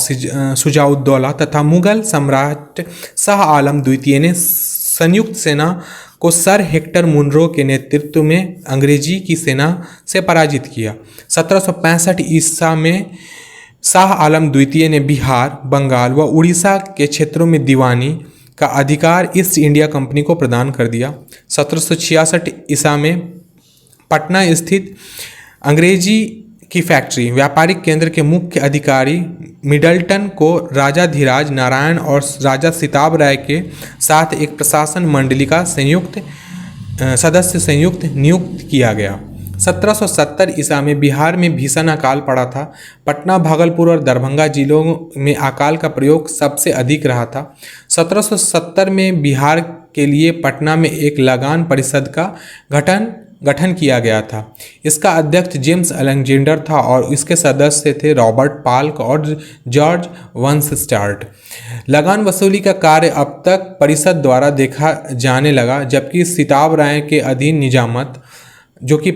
शुजाउद्दौला तथा मुगल सम्राट शाह आलम द्वितीय ने संयुक्त सेना को सर हेक्टर मुनरो के नेतृत्व में अंग्रेजी की सेना से पराजित किया। 1765 ईसा में शाह आलम द्वितीय ने बिहार, बंगाल व उड़ीसा के क्षेत्रों में दीवानी का अधिकार ईस्ट इंडिया कंपनी को प्रदान कर दिया। 1766 ईसा में पटना स्थित अंग्रेजी की फैक्ट्री व्यापारिक केंद्र के मुख्य अधिकारी मिडलटन को राजा धीराज नारायण और राजा सिताब राय के साथ एक प्रशासन मंडली का सदस्य नियुक्त किया गया। 1770 ईसा में बिहार में भीषण अकाल पड़ा था। पटना, भागलपुर और दरभंगा जिलों में अकाल का प्रयोग सबसे अधिक रहा था। 1770 में बिहार के लिए पटना में एक लगान परिषद का गठन किया गया था। इसका अध्यक्ष जेम्स अलेक्जेंडर था और इसके सदस्य थे रॉबर्ट पाल्क और जॉर्ज वंसस्टार्ट। लगान वसूली का कार्य अब तक परिषद द्वारा देखा जाने लगा, जबकि सिताब राय के अधीन निजामत, जो कि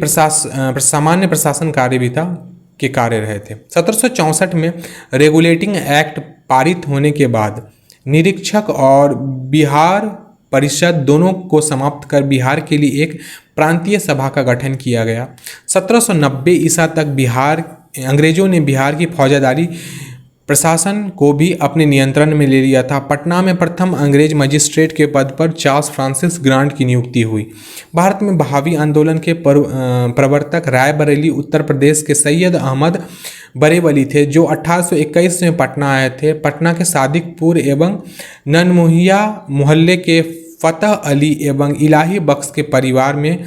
सामान्य प्रशासन कार्य भी था, के कार्य रहे थे। 1764 में रेगुलेटिंग एक्ट पारित होने के बाद निरीक्षक और बिहार परिषद दोनों को समाप्त कर बिहार के लिए एक प्रांतीय सभा का गठन किया गया। 1790 ईसा तक अंग्रेजों ने बिहार की फौजदारी प्रशासन को भी अपने नियंत्रण में ले लिया था। पटना में प्रथम अंग्रेज मजिस्ट्रेट के पद पर चार्ल्स फ्रांसिस ग्रांट की नियुक्ति हुई। भारत में बहावी आंदोलन के प्रवर्तक रायबरेली उत्तर प्रदेश के सैयद अहमद बरेवली थे, जो 1821 में पटना आए थे। पटना के सादिकपुर एवं ननमुहिया मोहल्ले के फतह अली एवं इलाही बख्श के परिवार में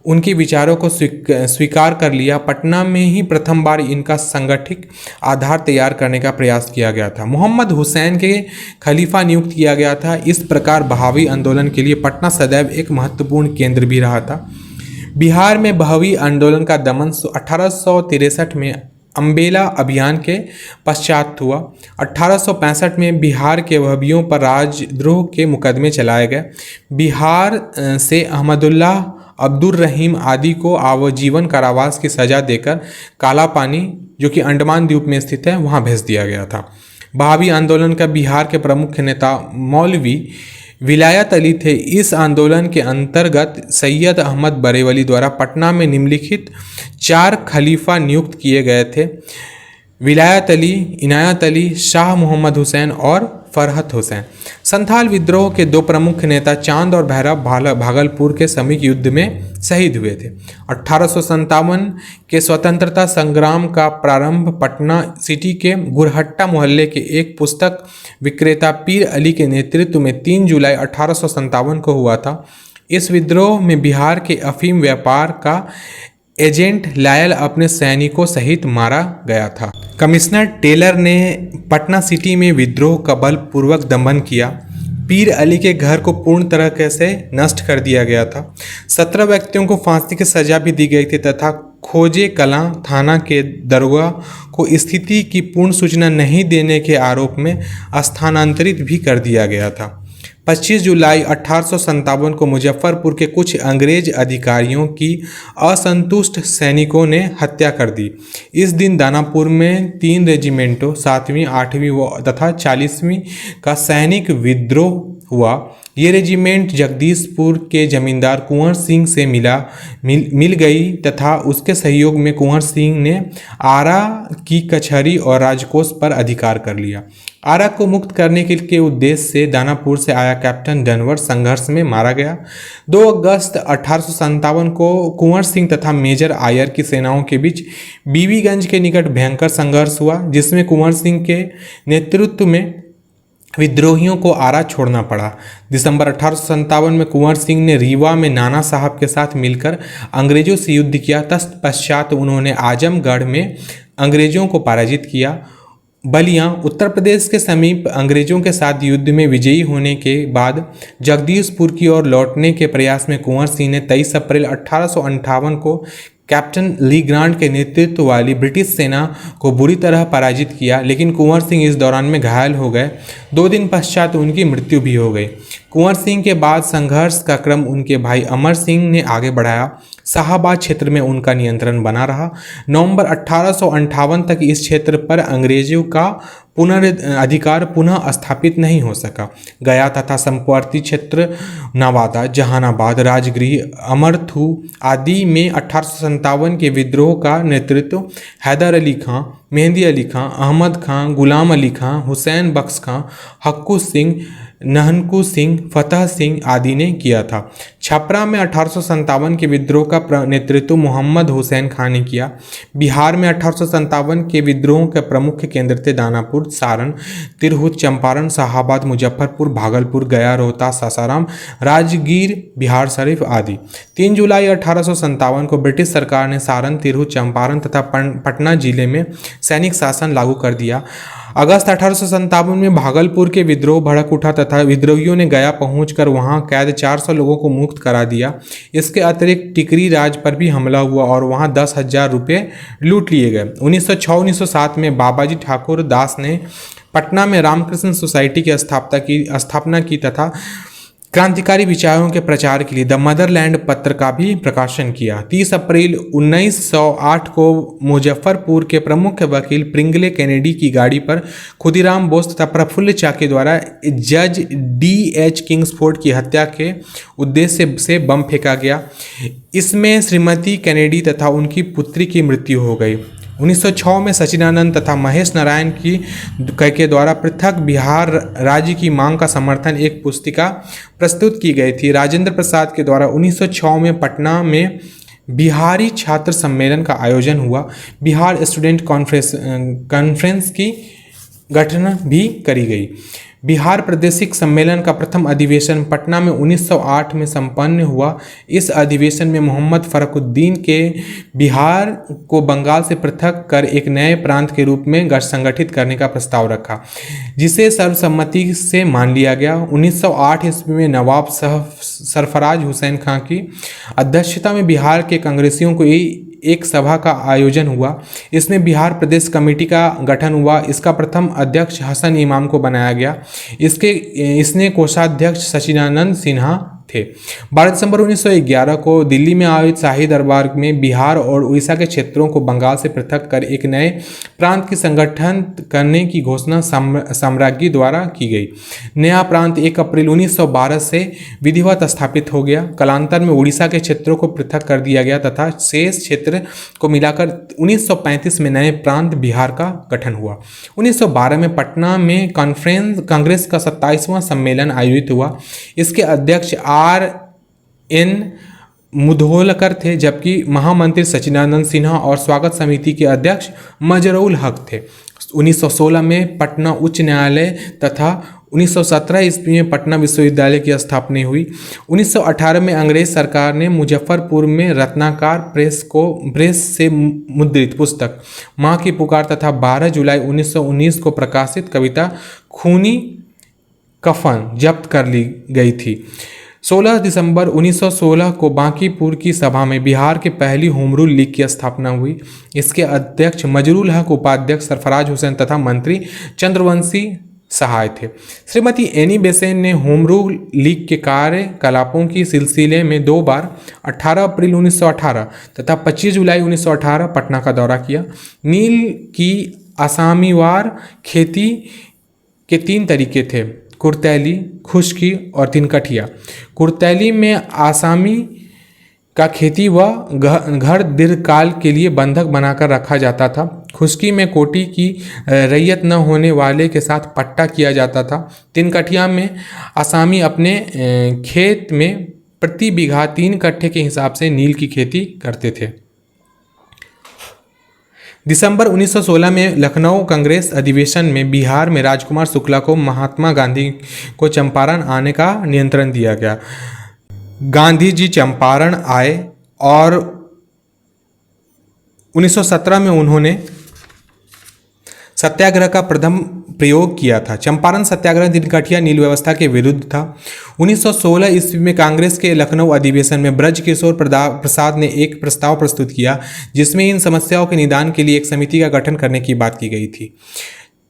उनके विचारों को स्वीकार कर लिया। पटना में ही प्रथम बार इनका संगठित आधार तैयार करने का प्रयास किया गया था। मोहम्मद हुसैन के खलीफा नियुक्त किया गया था। इस प्रकार बहावी आंदोलन के लिए पटना सदैव एक महत्वपूर्ण केंद्र भी रहा था। बिहार में बहावी आंदोलन का दमन 1863 में अम्बेला अभियान के पश्चात हुआ। 1865 में बिहार के वहबियों पर राजद्रोह के मुकदमे चलाए गए। बिहार से अहमदुल्लाह अब्दुर रहीम आदि को आजीवन कारावास की सजा देकर काला पानी, जो कि अंडमान द्वीप में स्थित है, वहां भेज दिया गया था। बहावी आंदोलन का बिहार के प्रमुख नेता मौलवी विलायत अली थे। इस आंदोलन के अंतर्गत सैयद अहमद बरेलवी द्वारा पटना में निम्नलिखित 4 खलीफा नियुक्त किए गए थे: विलायत अली, इनायत अली, शाह मोहम्मद हुसैन और फरहत हुसैन। संथाल विद्रोह के 2 प्रमुख नेता चांद और भैरव भागलपुर के समीक युद्ध में शहीद हुए थे। 1857 के स्वतंत्रता संग्राम का प्रारंभ पटना सिटी के गुरहट्टा मोहल्ले के एक पुस्तक विक्रेता पीर अली के नेतृत्व में 3 जुलाई 1857 को हुआ था। इस विद्रोह में बिहार के अफीम व्यापार का एजेंट लायल अपने सैनिकों सहित मारा गया था। कमिश्नर टेलर ने पटना सिटी में विद्रोह का बलपूर्वक दमन किया। पीर अली के घर को पूर्ण तरह से नष्ट कर दिया गया था। 17 व्यक्तियों को फांसी की सजा भी दी गई थी तथा खोजे कलां थाना के दरोगा को स्थिति की पूर्ण सूचना नहीं देने के आरोप में स्थानांतरित भी कर दिया गया था। 25 जुलाई 1857 को मुजफ्फरपुर के कुछ अंग्रेज अधिकारियों की असंतुष्ट सैनिकों ने हत्या कर दी। इस दिन दानापुर में 3 रेजिमेंटों 7वीं, 8वीं तथा 40वीं का सैनिक विद्रोह हुआ। ये रेजिमेंट जगदीशपुर के जमींदार कुंवर सिंह से मिल गई तथा उसके सहयोग में कुंवर सिंह ने आरा की कचहरी और राजकोष पर अधिकार कर लिया। आरा को मुक्त करने के उद्देश्य से दानापुर से आया कैप्टन डनवर संघर्ष में मारा गया। 2 अगस्त 1857 को कुंवर सिंह तथा मेजर आयर की सेनाओं के बीच बीबीगंज के निकट भयंकर संघर्ष हुआ, जिसमें कुंवर सिंह के नेतृत्व में विद्रोहियों को आरा छोड़ना पड़ा। दिसंबर 1857 में कुंवर सिंह ने रीवा में नाना साहब के साथ मिलकर अंग्रेजों से युद्ध किया। तत्पश्चात उन्होंने आजमगढ़ में अंग्रेजों को पराजित किया। बलिया उत्तर प्रदेश के समीप अंग्रेजों के साथ युद्ध में विजयी होने के बाद जगदीशपुर की ओर लौटने के प्रयास में कुंवर सिंह ने 23 अप्रैल 1858 को कैप्टन ली ग्रांट के नेतृत्व वाली ब्रिटिश सेना को बुरी तरह पराजित किया, लेकिन कुंवर सिंह इस दौरान में घायल हो गए। 2 दिन पश्चात उनकी मृत्यु भी हो गई। कुंवर सिंह के बाद संघर्ष का क्रम उनके भाई अमर सिंह ने आगे बढ़ाया। शाहाबाद क्षेत्र में उनका नियंत्रण बना रहा। नवंबर 1858 तक इस क्षेत्र पर अंग्रेजों का अधिकार पुनः स्थापित नहीं हो सका। गया तथा संपर्ती क्षेत्र, नवादा, जहानाबाद, राजगृह, अमरथू आदि में 1857 के विद्रोह का नेतृत्व हैदर अली खां, मेहंदी अली खां, अहमद खां, गुलाम अली खां, हुसैन बख्श खां, हक्कू सिंह, नहनकू सिंह, फतह सिंह आदि ने किया था। छपरा में 1857 के विद्रोह का नेतृत्व मोहम्मद हुसैन खां ने किया। बिहार में 1857 के विद्रोह के प्रमुख केंद्र थे दानापुर, सारण, तिरहुत, चंपारण, शाहाबाद, मुजफ्फरपुर, भागलपुर, गया, रोहतास, सासाराम, राजगीर, बिहार शरीफ आदि। 3 जुलाई 1857 को ब्रिटिश सरकार ने सारण, तिरहुत, चंपारण तथा पटना जिले में सैनिक शासन लागू कर दिया। अगस्त 1857 में भागलपुर के विद्रोह भड़क उठा तथा विद्रोहियों ने गया पहुंचकर वहां कैद 400 लोगों को मुक्त करा दिया। इसके अतिरिक्त टिकरी राज पर भी हमला हुआ और वहां 10,000 रुपये लूट लिए गए। 1906-1907 में बाबाजी ठाकुर दास ने पटना में रामकृष्ण सोसाइटी की स्थापना की तथा क्रांतिकारी विचारों के प्रचार के लिए द मदरलैंड पत्र का भी प्रकाशन किया। 30 अप्रैल 1908 को मुजफ्फरपुर के प्रमुख वकील प्रिंगले कैनेडी की गाड़ी पर खुदीराम बोस तथा प्रफुल्ल चाकी द्वारा जज D.H. किंग्सफोर्ड की हत्या के उद्देश्य से बम फेंका गया। इसमें श्रीमती कैनेडी तथा उनकी पुत्री की मृत्यु हो गई। 1906 में सचिदानंद तथा महेश नारायण के द्वारा पृथक बिहार राज्य की मांग का समर्थन एक पुस्तिका प्रस्तुत की गई थी। राजेंद्र प्रसाद के द्वारा 1906 में पटना में बिहारी छात्र सम्मेलन का आयोजन हुआ। बिहार स्टूडेंट कॉन्फ्रेंस की गठन भी करी गई। बिहार प्रादेशिक सम्मेलन का प्रथम अधिवेशन पटना में 1908 में संपन्न हुआ। इस अधिवेशन में मोहम्मद फरुखुद्दीन के बिहार को बंगाल से पृथक कर एक नए प्रांत के रूप में संगठित करने का प्रस्ताव रखा, जिसे सर्वसम्मति से मान लिया गया। 1908 ईस्वी में नवाब सरफराज हुसैन खां की अध्यक्षता में बिहार के कांग्रेसियों को एक सभा का आयोजन हुआ। इसमें बिहार प्रदेश कमेटी का गठन हुआ। इसका प्रथम अध्यक्ष हसन इमाम को बनाया गया। इसने कोषाध्यक्ष सचिदानंद सिन्हा थे। 12 दिसंबर 1911 को दिल्ली में आयोजित शाही दरबार में बिहार और उड़ीसा के क्षेत्रों को बंगाल से पृथक कर एक नए प्रांत की संगठन करने की घोषणा साम्राज्ञी द्वारा की गई। नया प्रांत 1 अप्रैल 1912 से विधिवत स्थापित हो गया। कालांतर में उड़ीसा के क्षेत्रों को पृथक कर दिया गया तथा शेष क्षेत्र को मिलाकर 1935 में नए प्रांत बिहार का गठन हुआ। 1912 में पटना में कांग्रेस का 27वां सम्मेलन आयोजित हुआ। इसके अध्यक्ष R.N. मुधोलकर थे, जबकि महामंत्री सच्चिदानंद सिन्हा और स्वागत समिति के अध्यक्ष मजरूल हक थे। 1916 में पटना उच्च न्यायालय तथा 1917 ईस्वी में पटना विश्वविद्यालय की स्थापना हुई। 1918 में अंग्रेज सरकार ने मुजफ्फरपुर में रत्नाकर प्रेस से मुद्रित पुस्तक माँ की पुकार तथा 12 जुलाई 1919 को प्रकाशित कविता खूनी कफन जब्त कर ली गई थी। 16 दिसंबर 1916 को बांकीपुर की सभा में बिहार के पहली होम रूल लीग की स्थापना हुई। इसके अध्यक्ष मजरूल हक, उपाध्यक्ष सरफराज हुसैन तथा मंत्री चंद्रवंशी सहाय थे। श्रीमती एनी बेसेन ने होम रूल लीग के कार्यकलापों की सिलसिले में 2 बार 18 अप्रैल 1918 तथा 25 जुलाई 1918 पटना का दौरा किया। नील की आसामीवार खेती के 3 तरीके थे: कुर्तैली, खुश्की और तिनकठिया। कुर्तैली में आसामी का खेती व घर दीर्घकाल के लिए बंधक बनाकर रखा जाता था। खुश्की में कोटी की रैयत न होने वाले के साथ पट्टा किया जाता था। तिनकठिया में आसामी अपने खेत में प्रति बीघा 3 कट्ठे के हिसाब से नील की खेती करते थे। दिसंबर 1916 में लखनऊ कांग्रेस अधिवेशन में बिहार में राजकुमार शुक्ला को महात्मा गांधी को चंपारण आने का नियंत्रण दिया गया। गांधी जी चंपारण आए और 1917 में उन्होंने सत्याग्रह का प्रथम प्रयोग किया था। चंपारण सत्याग्रह तिनकठिया नील व्यवस्था के विरुद्ध था। 1916 ईस्वी में कांग्रेस के लखनऊ अधिवेशन में ब्रजकिशोर प्रसाद ने एक प्रस्ताव प्रस्तुत किया, जिसमें इन समस्याओं के निदान के लिए एक समिति का गठन करने की बात की गई थी।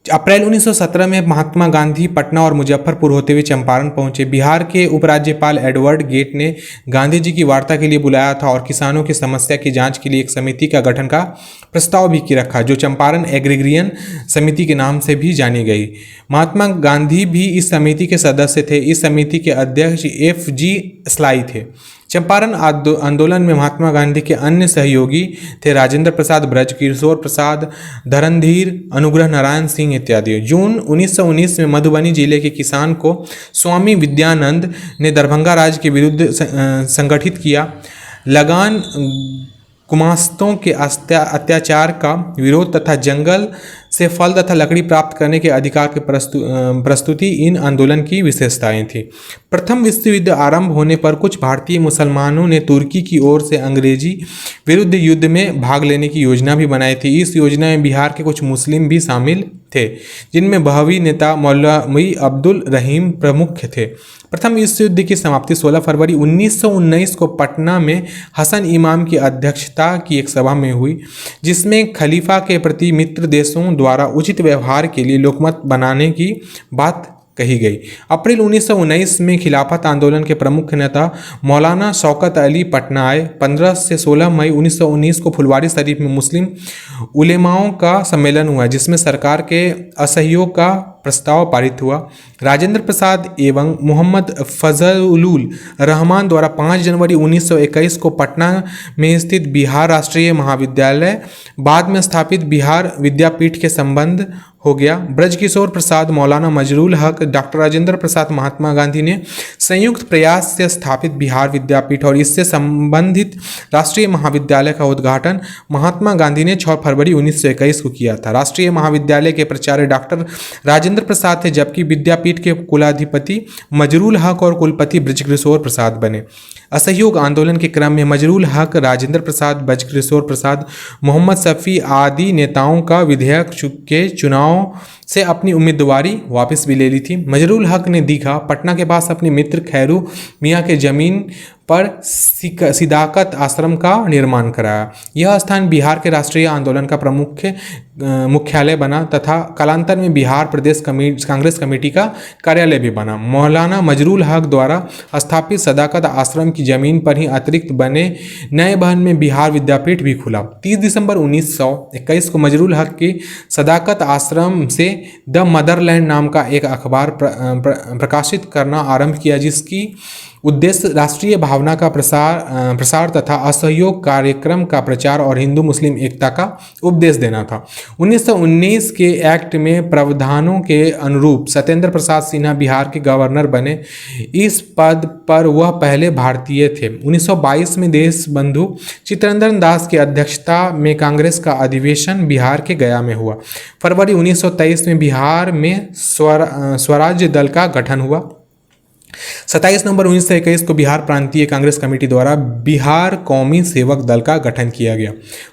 अप्रैल 1917 में महात्मा गांधी पटना और मुजफ्फरपुर होते हुए चंपारण पहुंचे। बिहार के उपराज्यपाल एडवर्ड गेट ने गांधी जी की वार्ता के लिए बुलाया था और किसानों की समस्या की जांच के लिए एक समिति का गठन का प्रस्ताव भी रखा, जो चंपारण एग्रीरियन समिति के नाम से भी जानी गई। महात्मा गांधी भी इस समिति के सदस्य थे। इस समिति के अध्यक्ष F.G. स्लाई थे। चंपारण आंदोलन में महात्मा गांधी के अन्य सहयोगी थे राजेंद्र प्रसाद, ब्रजकिशोर प्रसाद, धरणधीर, अनुग्रह नारायण सिंह इत्यादि। जून 1919 में मधुबनी जिले के किसान को स्वामी विद्यानंद ने दरभंगा राज्य के विरुद्ध संगठित किया। लगान गुमास्तों के अत्याचार का विरोध तथा जंगल से फल तथा लकड़ी प्राप्त करने के अधिकार की प्रस्तुति इन आंदोलन की विशेषताएं थी। प्रथम विश्व युद्ध आरंभ होने पर कुछ भारतीय मुसलमानों ने तुर्की की ओर से अंग्रेजी विरुद्ध युद्ध में भाग लेने की योजना भी बनाई थी। इस योजना में बिहार के कुछ मुस्लिम भी शामिल थे, जिनमें बहवी नेता मौलवी अब्दुल रहीम प्रमुख थे। प्रथम विश्व युद्ध की समाप्ति 16 फरवरी 1919 को पटना में हसन इमाम की अध्यक्षता की एक सभा में हुई, जिसमें खलीफा के प्रति मित्र देशों द्वारा उचित व्यवहार के लिए लोकमत बनाने की बात कही गई। अप्रैल 1919 में खिलाफत आंदोलन के प्रमुख नेता मौलाना शौकत अली पटना आए। 15 से 16 मई 1919 को फुलवारी शरीफ में मुस्लिम उलेमाओं का सम्मेलन हुआ, जिसमें सरकार के असहयोग का प्रस्ताव पारित हुआ। राजेंद्र प्रसाद एवं मोहम्मद फजलुल रहमान द्वारा 5 जनवरी 1921 को पटना में स्थित बिहार राष्ट्रीय महाविद्यालय, बाद में स्थापित बिहार विद्यापीठ के संबंध हो गया। ब्रजकिशोर प्रसाद, मौलाना मजरूल हक, डॉक्टर राजेंद्र प्रसाद, महात्मा गांधी ने संयुक्त प्रयास से स्थापित बिहार विद्यापीठ और इससे संबंधित राष्ट्रीय महाविद्यालय का उद्घाटन महात्मा गांधी ने 6 फरवरी 1921 को किया था। राष्ट्रीय महाविद्यालय के प्राचार्य डॉक्टर राजेंद्र प्रसाद थे, जबकि विद्यापीठ के कुलाधिपति मजरूल हक और कुलपति ब्रजकिशोर प्रसाद बने। असहयोग आंदोलन के क्रम में मजरूल हक, राजेंद्र प्रसाद, ब्रजकिशोर प्रसाद, मोहम्मद शफी आदि नेताओं का विधेयक के चुनाव से अपनी उम्मीदवारी वापस भी ले ली थी। मजरूल हक ने दीघा, पटना के पास अपने मित्र खैरू मियाँ के जमीन पर सिदाकत आश्रम का निर्माण कराया। यह स्थान बिहार के राष्ट्रीय आंदोलन का प्रमुख मुख्यालय बना तथा कालांतर में बिहार प्रदेश कांग्रेस कमेटी का कार्यालय भी बना। मौलाना मजरूल हक द्वारा स्थापित सदाकत आश्रम की जमीन पर ही अतिरिक्त बने नए भवन में बिहार विद्यापीठ भी खुला। 30 दिसंबर 1921 को मजरूल हक की सदाकत आश्रम से द मदरलैंड नाम का एक अखबार प्रकाशित करना आरंभ किया, जिसकी उद्देश्य राष्ट्रीय भावना का प्रसार तथा असहयोग कार्यक्रम का प्रचार और हिंदू मुस्लिम एकता का उपदेश देना था। 1919 के एक्ट में प्रावधानों के अनुरूप सत्येंद्र प्रसाद सिन्हा बिहार के गवर्नर बने। इस पद पर वह पहले भारतीय थे। 1922 में देशबंधु चित्तरंजन दास की अध्यक्षता में कांग्रेस का अधिवेशन बिहार के गया में हुआ। फरवरी 1923 में बिहार में स्वराज्य दल का गठन हुआ। 27 नवंबर 1921 को बिहार प्रांतीय कांग्रेस कमेटी द्वारा बिहार कौमी सेवक दल का गठन किया गया।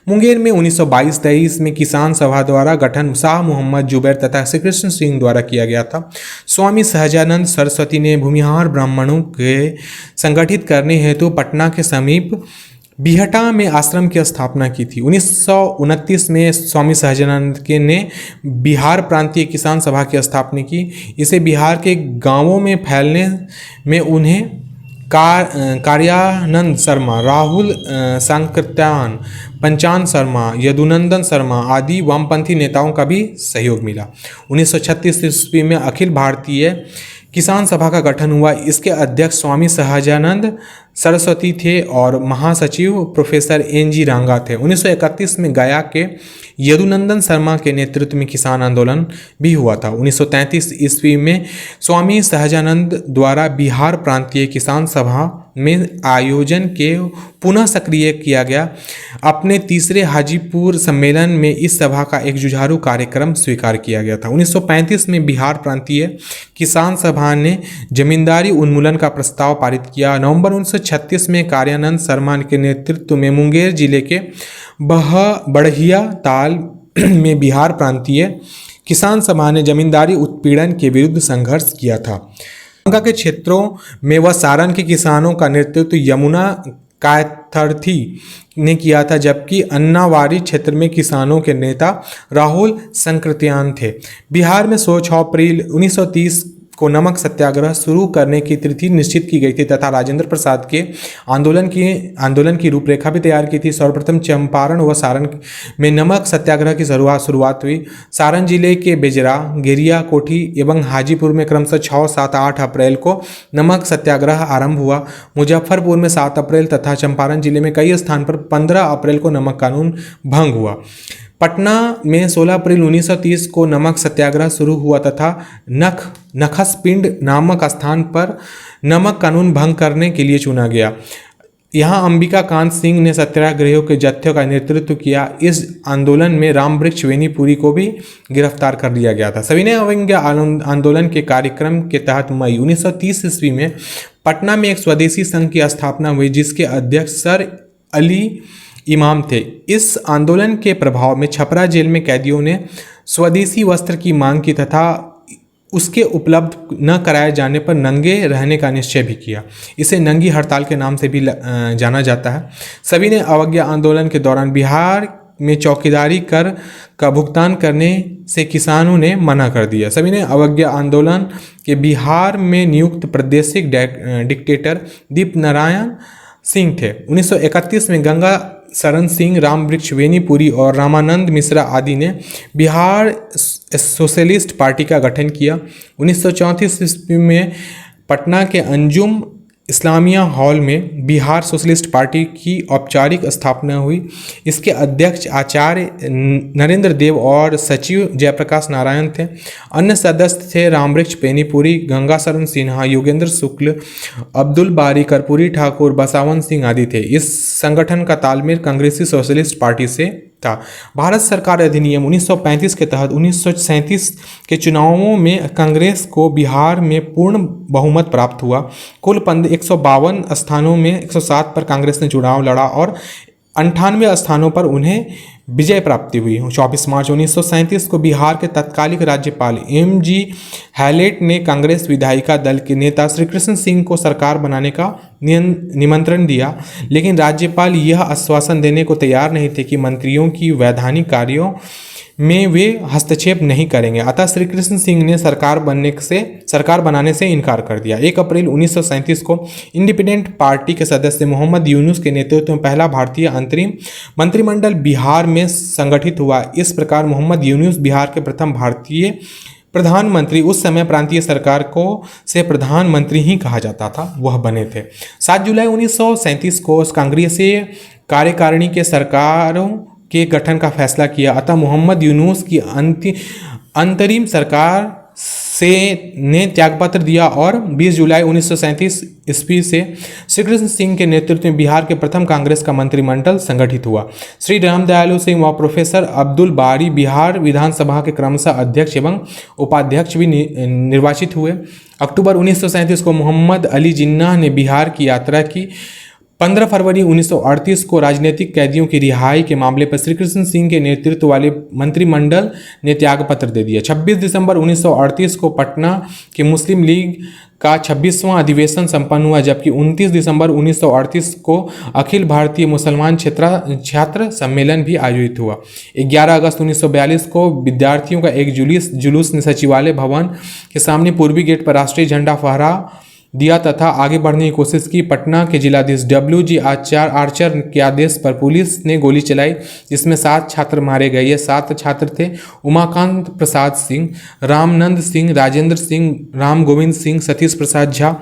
मुंगेर में 1922-23 में किसान सभा द्वारा गठन शाह मोहम्मद जुबैर तथा श्री कृष्ण सिंह द्वारा किया गया था। स्वामी सहजानंद सरस्वती ने भूमिहार ब्राह्मणों के संगठित करने हेतु पटना के समीप बिहटा में आश्रम की स्थापना की थी। 1929 में स्वामी सहजानंद ने बिहार प्रांतीय किसान सभा की स्थापना की। इसे बिहार के गांवों में फैलने में उन्हें कार्यानंद शर्मा, राहुल सांकृत्यायन, पंचान शर्मा, यदुनंदन शर्मा आदि वामपंथी नेताओं का भी सहयोग मिला। 1936 ईस्वी में अखिल भारतीय किसान सभा का गठन हुआ। इसके अध्यक्ष स्वामी सहजानंद सरस्वती थे और महासचिव प्रोफेसर NG रांगा थे। 1931 में गया के यदुनंदन शर्मा के नेतृत्व में किसान आंदोलन भी हुआ था। 1933 ईस्वी में स्वामी सहजानंद द्वारा बिहार प्रांतीय किसान सभा में आयोजन के पुनः सक्रिय किया गया। अपने तीसरे हाजीपुर सम्मेलन में इस सभा का एक जुझारू कार्यक्रम स्वीकार किया गया था। 1935 में बिहार प्रांतीय किसान सभा ने जमींदारी उन्मूलन का प्रस्ताव पारित किया। नवंबर 1936 में कार्यानंद शर्मा के नेतृत्व में मुंगेर जिले के बढ़िया ताल में बिहार प्रांतीय किसान सभा ने जमींदारी उत्पीड़न के विरुद्ध संघर्ष किया था। गंगा के क्षेत्रों में वह सारण के किसानों का नेतृत्व यमुना कायथर्थी ने किया था, जबकि अन्नावारी क्षेत्र में किसानों के नेता राहुल सांकृत्यायन थे। बिहार में 6 अप्रैल 1930 को नमक सत्याग्रह शुरू करने की तिथि निश्चित की गई थी तथा राजेंद्र प्रसाद के आंदोलन की रूपरेखा भी तैयार की थी। सर्वप्रथम चंपारण व सारण में नमक सत्याग्रह की शुरुआत हुई। सारण जिले के बेजरा, गेरिया कोठी एवं हाजीपुर में क्रमशः 6, 7, 8 अप्रैल को नमक सत्याग्रह आरंभ हुआ। मुजफ्फरपुर में 7 अप्रैल तथा चंपारण जिले में कई स्थान पर 15 अप्रैल को नमक कानून भंग हुआ। पटना में 16 अप्रैल 1930 को नमक सत्याग्रह शुरू हुआ तथा नखसपिंड नामक स्थान पर नमक कानून भंग करने के लिए चुना गया। यहाँ अंबिका कांत सिंह ने सत्याग्रहियों के जत्थे का नेतृत्व किया। इस आंदोलन में रामवृक्ष वेनीपुरी को भी गिरफ्तार कर लिया गया था। सविनय अवज्ञा आंदोलन के कार्यक्रम के तहत मई 1930 ईस्वी में पटना में एक स्वदेशी संघ की स्थापना हुई, जिसके अध्यक्ष सर अली इमाम थे। इस आंदोलन के प्रभाव में छपरा जेल में कैदियों ने स्वदेशी वस्त्र की मांग की तथा उसके उपलब्ध न कराए जाने पर नंगे रहने का निश्चय भी किया। इसे नंगी हड़ताल के नाम से भी जाना जाता है। सविनय अवज्ञा आंदोलन के दौरान बिहार में चौकीदारी कर का भुगतान करने से किसानों ने मना कर दिया। सविनय अवज्ञा आंदोलन के बिहार में नियुक्त प्रादेशिक डिक्टेटर दीपनारायण सिंह थे। 1931 में गंगा शरण सिंह, रामवृक्ष वेनीपुरी और रामानंद मिश्रा आदि ने बिहार सोशलिस्ट पार्टी का गठन किया। 1934 ईस्वी में पटना के अंजुम इस्लामिया हॉल में बिहार सोशलिस्ट पार्टी की औपचारिक स्थापना हुई। इसके अध्यक्ष आचार्य नरेंद्र देव और सचिव जयप्रकाश नारायण थे। अन्य सदस्य थे रामवृक्ष वेनीपुरी, गंगाशरण सिन्हा, योगेंद्र शुक्ल, अब्दुल बारी कर्पूरी ठाकुर, बसावन सिंह आदि थे। इस संगठन का तालमेल कांग्रेसी सोशलिस्ट पार्टी से था। भारत सरकार अधिनियम 1935 के तहत 1937 के चुनावों में कांग्रेस को बिहार में पूर्ण बहुमत प्राप्त हुआ। कुल 152 स्थानों में 107 पर कांग्रेस ने चुनाव लड़ा और 98 स्थानों पर उन्हें विजय प्राप्ति हुई। 24 मार्च 1937 को बिहार के तत्कालिक राज्यपाल MG हैलेट ने कांग्रेस विधायिका दल के नेता श्री कृष्ण सिंह को सरकार बनाने का निमंत्रण दिया, लेकिन राज्यपाल यह आश्वासन देने को तैयार नहीं थे कि मंत्रियों की वैधानिक कार्यों में वे हस्तक्षेप नहीं करेंगे। अतः श्री कृष्ण सिंह ने सरकार बनाने से इनकार कर दिया। 1 अप्रैल 1937 को इंडिपेंडेंट पार्टी के सदस्य मोहम्मद यूनुस के नेतृत्व में पहला भारतीय अंतरिम मंत्रिमंडल बिहार में संगठित हुआ। इस प्रकार मोहम्मद यूनुस बिहार के प्रथम भारतीय प्रधानमंत्री, उस समय प्रांतीय सरकार को से प्रधानमंत्री ही कहा जाता था, वह बने थे। 7 जुलाई 1937 को कांग्रेसीय कार्यकारिणी के सरकारों के गठन का फैसला किया। अतः मोहम्मद यूनुस की अंतरिम सरकार ने त्यागपत्र दिया और 20 जुलाई 1937 ईस्वी से श्री कृष्ण सिंह के नेतृत्व में बिहार के प्रथम कांग्रेस का मंत्रिमंडल संगठित हुआ। श्री रामदयालु सिंह व प्रोफेसर अब्दुल बारी बिहार विधानसभा के क्रमशः अध्यक्ष एवं उपाध्यक्ष भी निर्वाचित हुए। अक्टूबर 1937 को मोहम्मद अली जिन्ना ने बिहार की यात्रा की। 15 फरवरी 1938 को राजनीतिक कैदियों की रिहाई के मामले पर श्री कृष्ण सिंह के नेतृत्व वाले मंत्रिमंडल ने त्यागपत्र दे दिया। 26 दिसंबर 1938 को पटना के मुस्लिम लीग का 26वां अधिवेशन संपन्न हुआ, जबकि 29 दिसंबर 1938 को अखिल भारतीय मुसलमान छात्र सम्मेलन भी आयोजित हुआ। 11 अगस्त 1942 को विद्यार्थियों का एक जुलूस ने सचिवालय भवन के सामने पूर्वी गेट पर राष्ट्रीय झंडा फहरा दिया तथा आगे बढ़ने की कोशिश की। पटना के जिलाधीश WG आर्चर के आदेश पर पुलिस ने गोली चलाई, जिसमें 7 छात्र मारे गए। ये 7 छात्र थे उमाकांत प्रसाद सिंह, रामनंद सिंह, राजेंद्र सिंह, राम गोविंद सिंह, सतीश प्रसाद झा,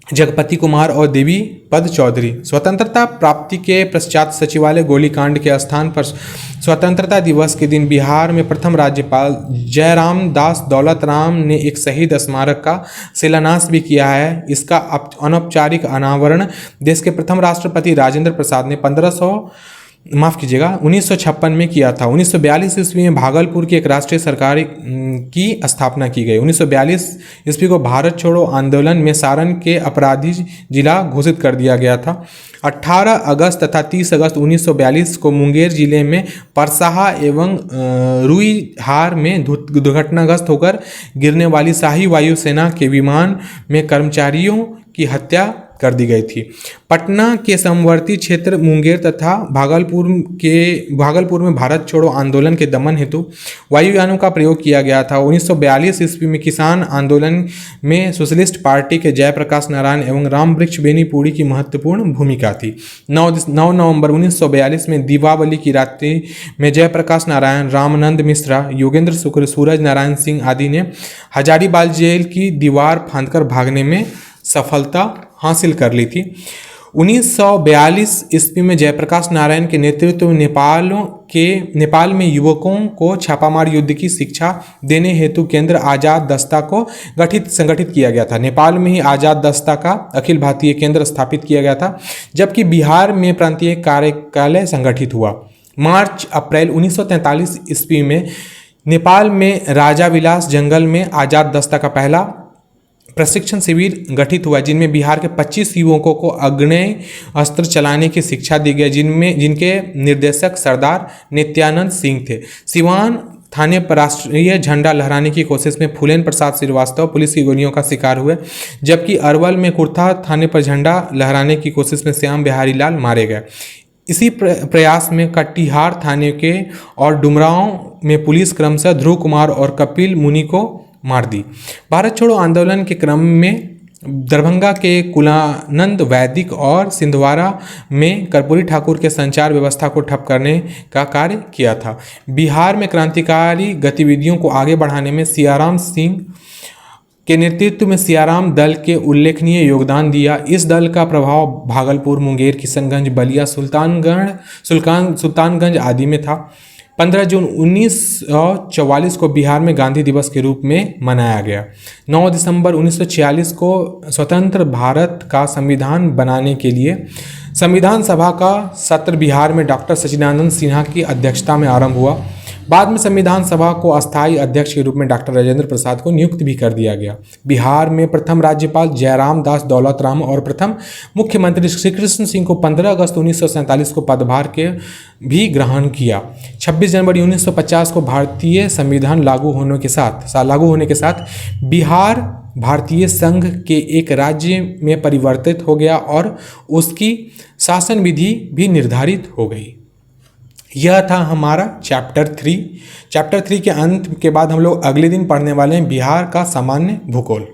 जगपति कुमार और देवी पद चौधरी। स्वतंत्रता प्राप्ति के पश्चात सचिवालय गोलीकांड के स्थान पर स्वतंत्रता दिवस के दिन बिहार में प्रथम राज्यपाल जयराम दास दौलत राम ने एक शहीद स्मारक का शिलान्यास भी किया है। इसका अनौपचारिक अनावरण देश के प्रथम राष्ट्रपति राजेंद्र प्रसाद ने 1956 में किया था। 1942 ईस्वी में भागलपुर की एक राष्ट्रीय सरकार की स्थापना की गई। 1942 ईस्वी को भारत छोड़ो आंदोलन में सारण के अपराधी जिला घोषित कर दिया गया था। 18 अगस्त तथा 30 अगस्त 1942 को मुंगेर जिले में परसाहा एवं रुईहार में दुर्घटनाग्रस्त होकर गिरने वाली शाही वायुसेना के विमान में कर्मचारियों की हत्या कर दी गई थी। पटना के समवर्ती क्षेत्र मुंगेर तथा भागलपुर में भारत छोड़ो आंदोलन के दमन हेतु वायुयानों का प्रयोग किया गया था। 1942 ईस्वी में किसान आंदोलन में सोशलिस्ट पार्टी के जयप्रकाश नारायण एवं रामवृक्ष बेनीपुरी की महत्वपूर्ण भूमिका थी। 9 नवंबर 1942 में दीपावली की रात्रि में जयप्रकाश नारायण, रामानंद मिश्रा, योगेंद्र शुक्ल, सूरज नारायण सिंह आदि ने हजारीबाग जेल की दीवार फांदकर भागने में सफलता हासिल कर ली थी। 1942 ईस्वी में जयप्रकाश नारायण के नेतृत्व में नेपाल में युवकों को छापामार युद्ध की शिक्षा देने हेतु केंद्र आजाद दस्ता को संगठित किया गया था। नेपाल में ही आजाद दस्ता का अखिल भारतीय केंद्र स्थापित किया गया था, जबकि बिहार में प्रांतीय कार्यालय संगठित हुआ। मार्च अप्रैल 1943 ईस्वी में नेपाल में राजा विलास जंगल में आजाद दस्ता का पहला प्रशिक्षण शिविर गठित हुआ, जिनमें बिहार के 25 युवकों को आग्नेय अस्त्र चलाने की शिक्षा दी गई, जिनके निर्देशक सरदार नित्यानंद सिंह थे। सिवान थाने पर राष्ट्रीय झंडा लहराने की कोशिश में फूलेन प्रसाद श्रीवास्तव पुलिस की गोलियों का शिकार हुए, जबकि अरवल में कुर्था थाने पर झंडा लहराने की कोशिश में श्याम बिहारी लाल मारे गए। इसी प्रयास में कटिहार थाने के और डुमरांव में पुलिस क्रमशः ध्रुव कुमार और कपिल मुनि को मार दी। भारत छोड़ो आंदोलन के क्रम में दरभंगा के कुलानंद वैदिक और सिंधवारा में कर्पूरी ठाकुर के संचार व्यवस्था को ठप करने का कार्य किया था। बिहार में क्रांतिकारी गतिविधियों को आगे बढ़ाने में सियाराम सिंह के नेतृत्व में सियाराम दल के उल्लेखनीय योगदान दिया। इस दल का प्रभाव भागलपुर, मुंगेर, किशनगंज, बलिया, सुल्तानगंज आदि में था। 15 जून 1944 को बिहार में गांधी दिवस के रूप में मनाया गया। 9 दिसंबर 1946 को स्वतंत्र भारत का संविधान बनाने के लिए संविधान सभा का सत्र बिहार में डॉक्टर सच्चिदानंद सिन्हा की अध्यक्षता में आरंभ हुआ। बाद में संविधान सभा को अस्थायी अध्यक्ष के रूप में डॉक्टर राजेंद्र प्रसाद को नियुक्त भी कर दिया गया। बिहार में प्रथम राज्यपाल जयराम दास दौलत राम और प्रथम मुख्यमंत्री श्री कृष्ण सिंह को 15 अगस्त 1947 को पदभार के भी ग्रहण किया। 26 जनवरी 1950 को भारतीय संविधान लागू होने के साथ बिहार भारतीय संघ के एक राज्य में परिवर्तित हो गया और उसकी शासन विधि भी निर्धारित हो गई। यह था हमारा चैप्टर 3। चैप्टर 3 के अंत के बाद हम लोग अगले दिन पढ़ने वाले हैं बिहार का सामान्य भूगोल।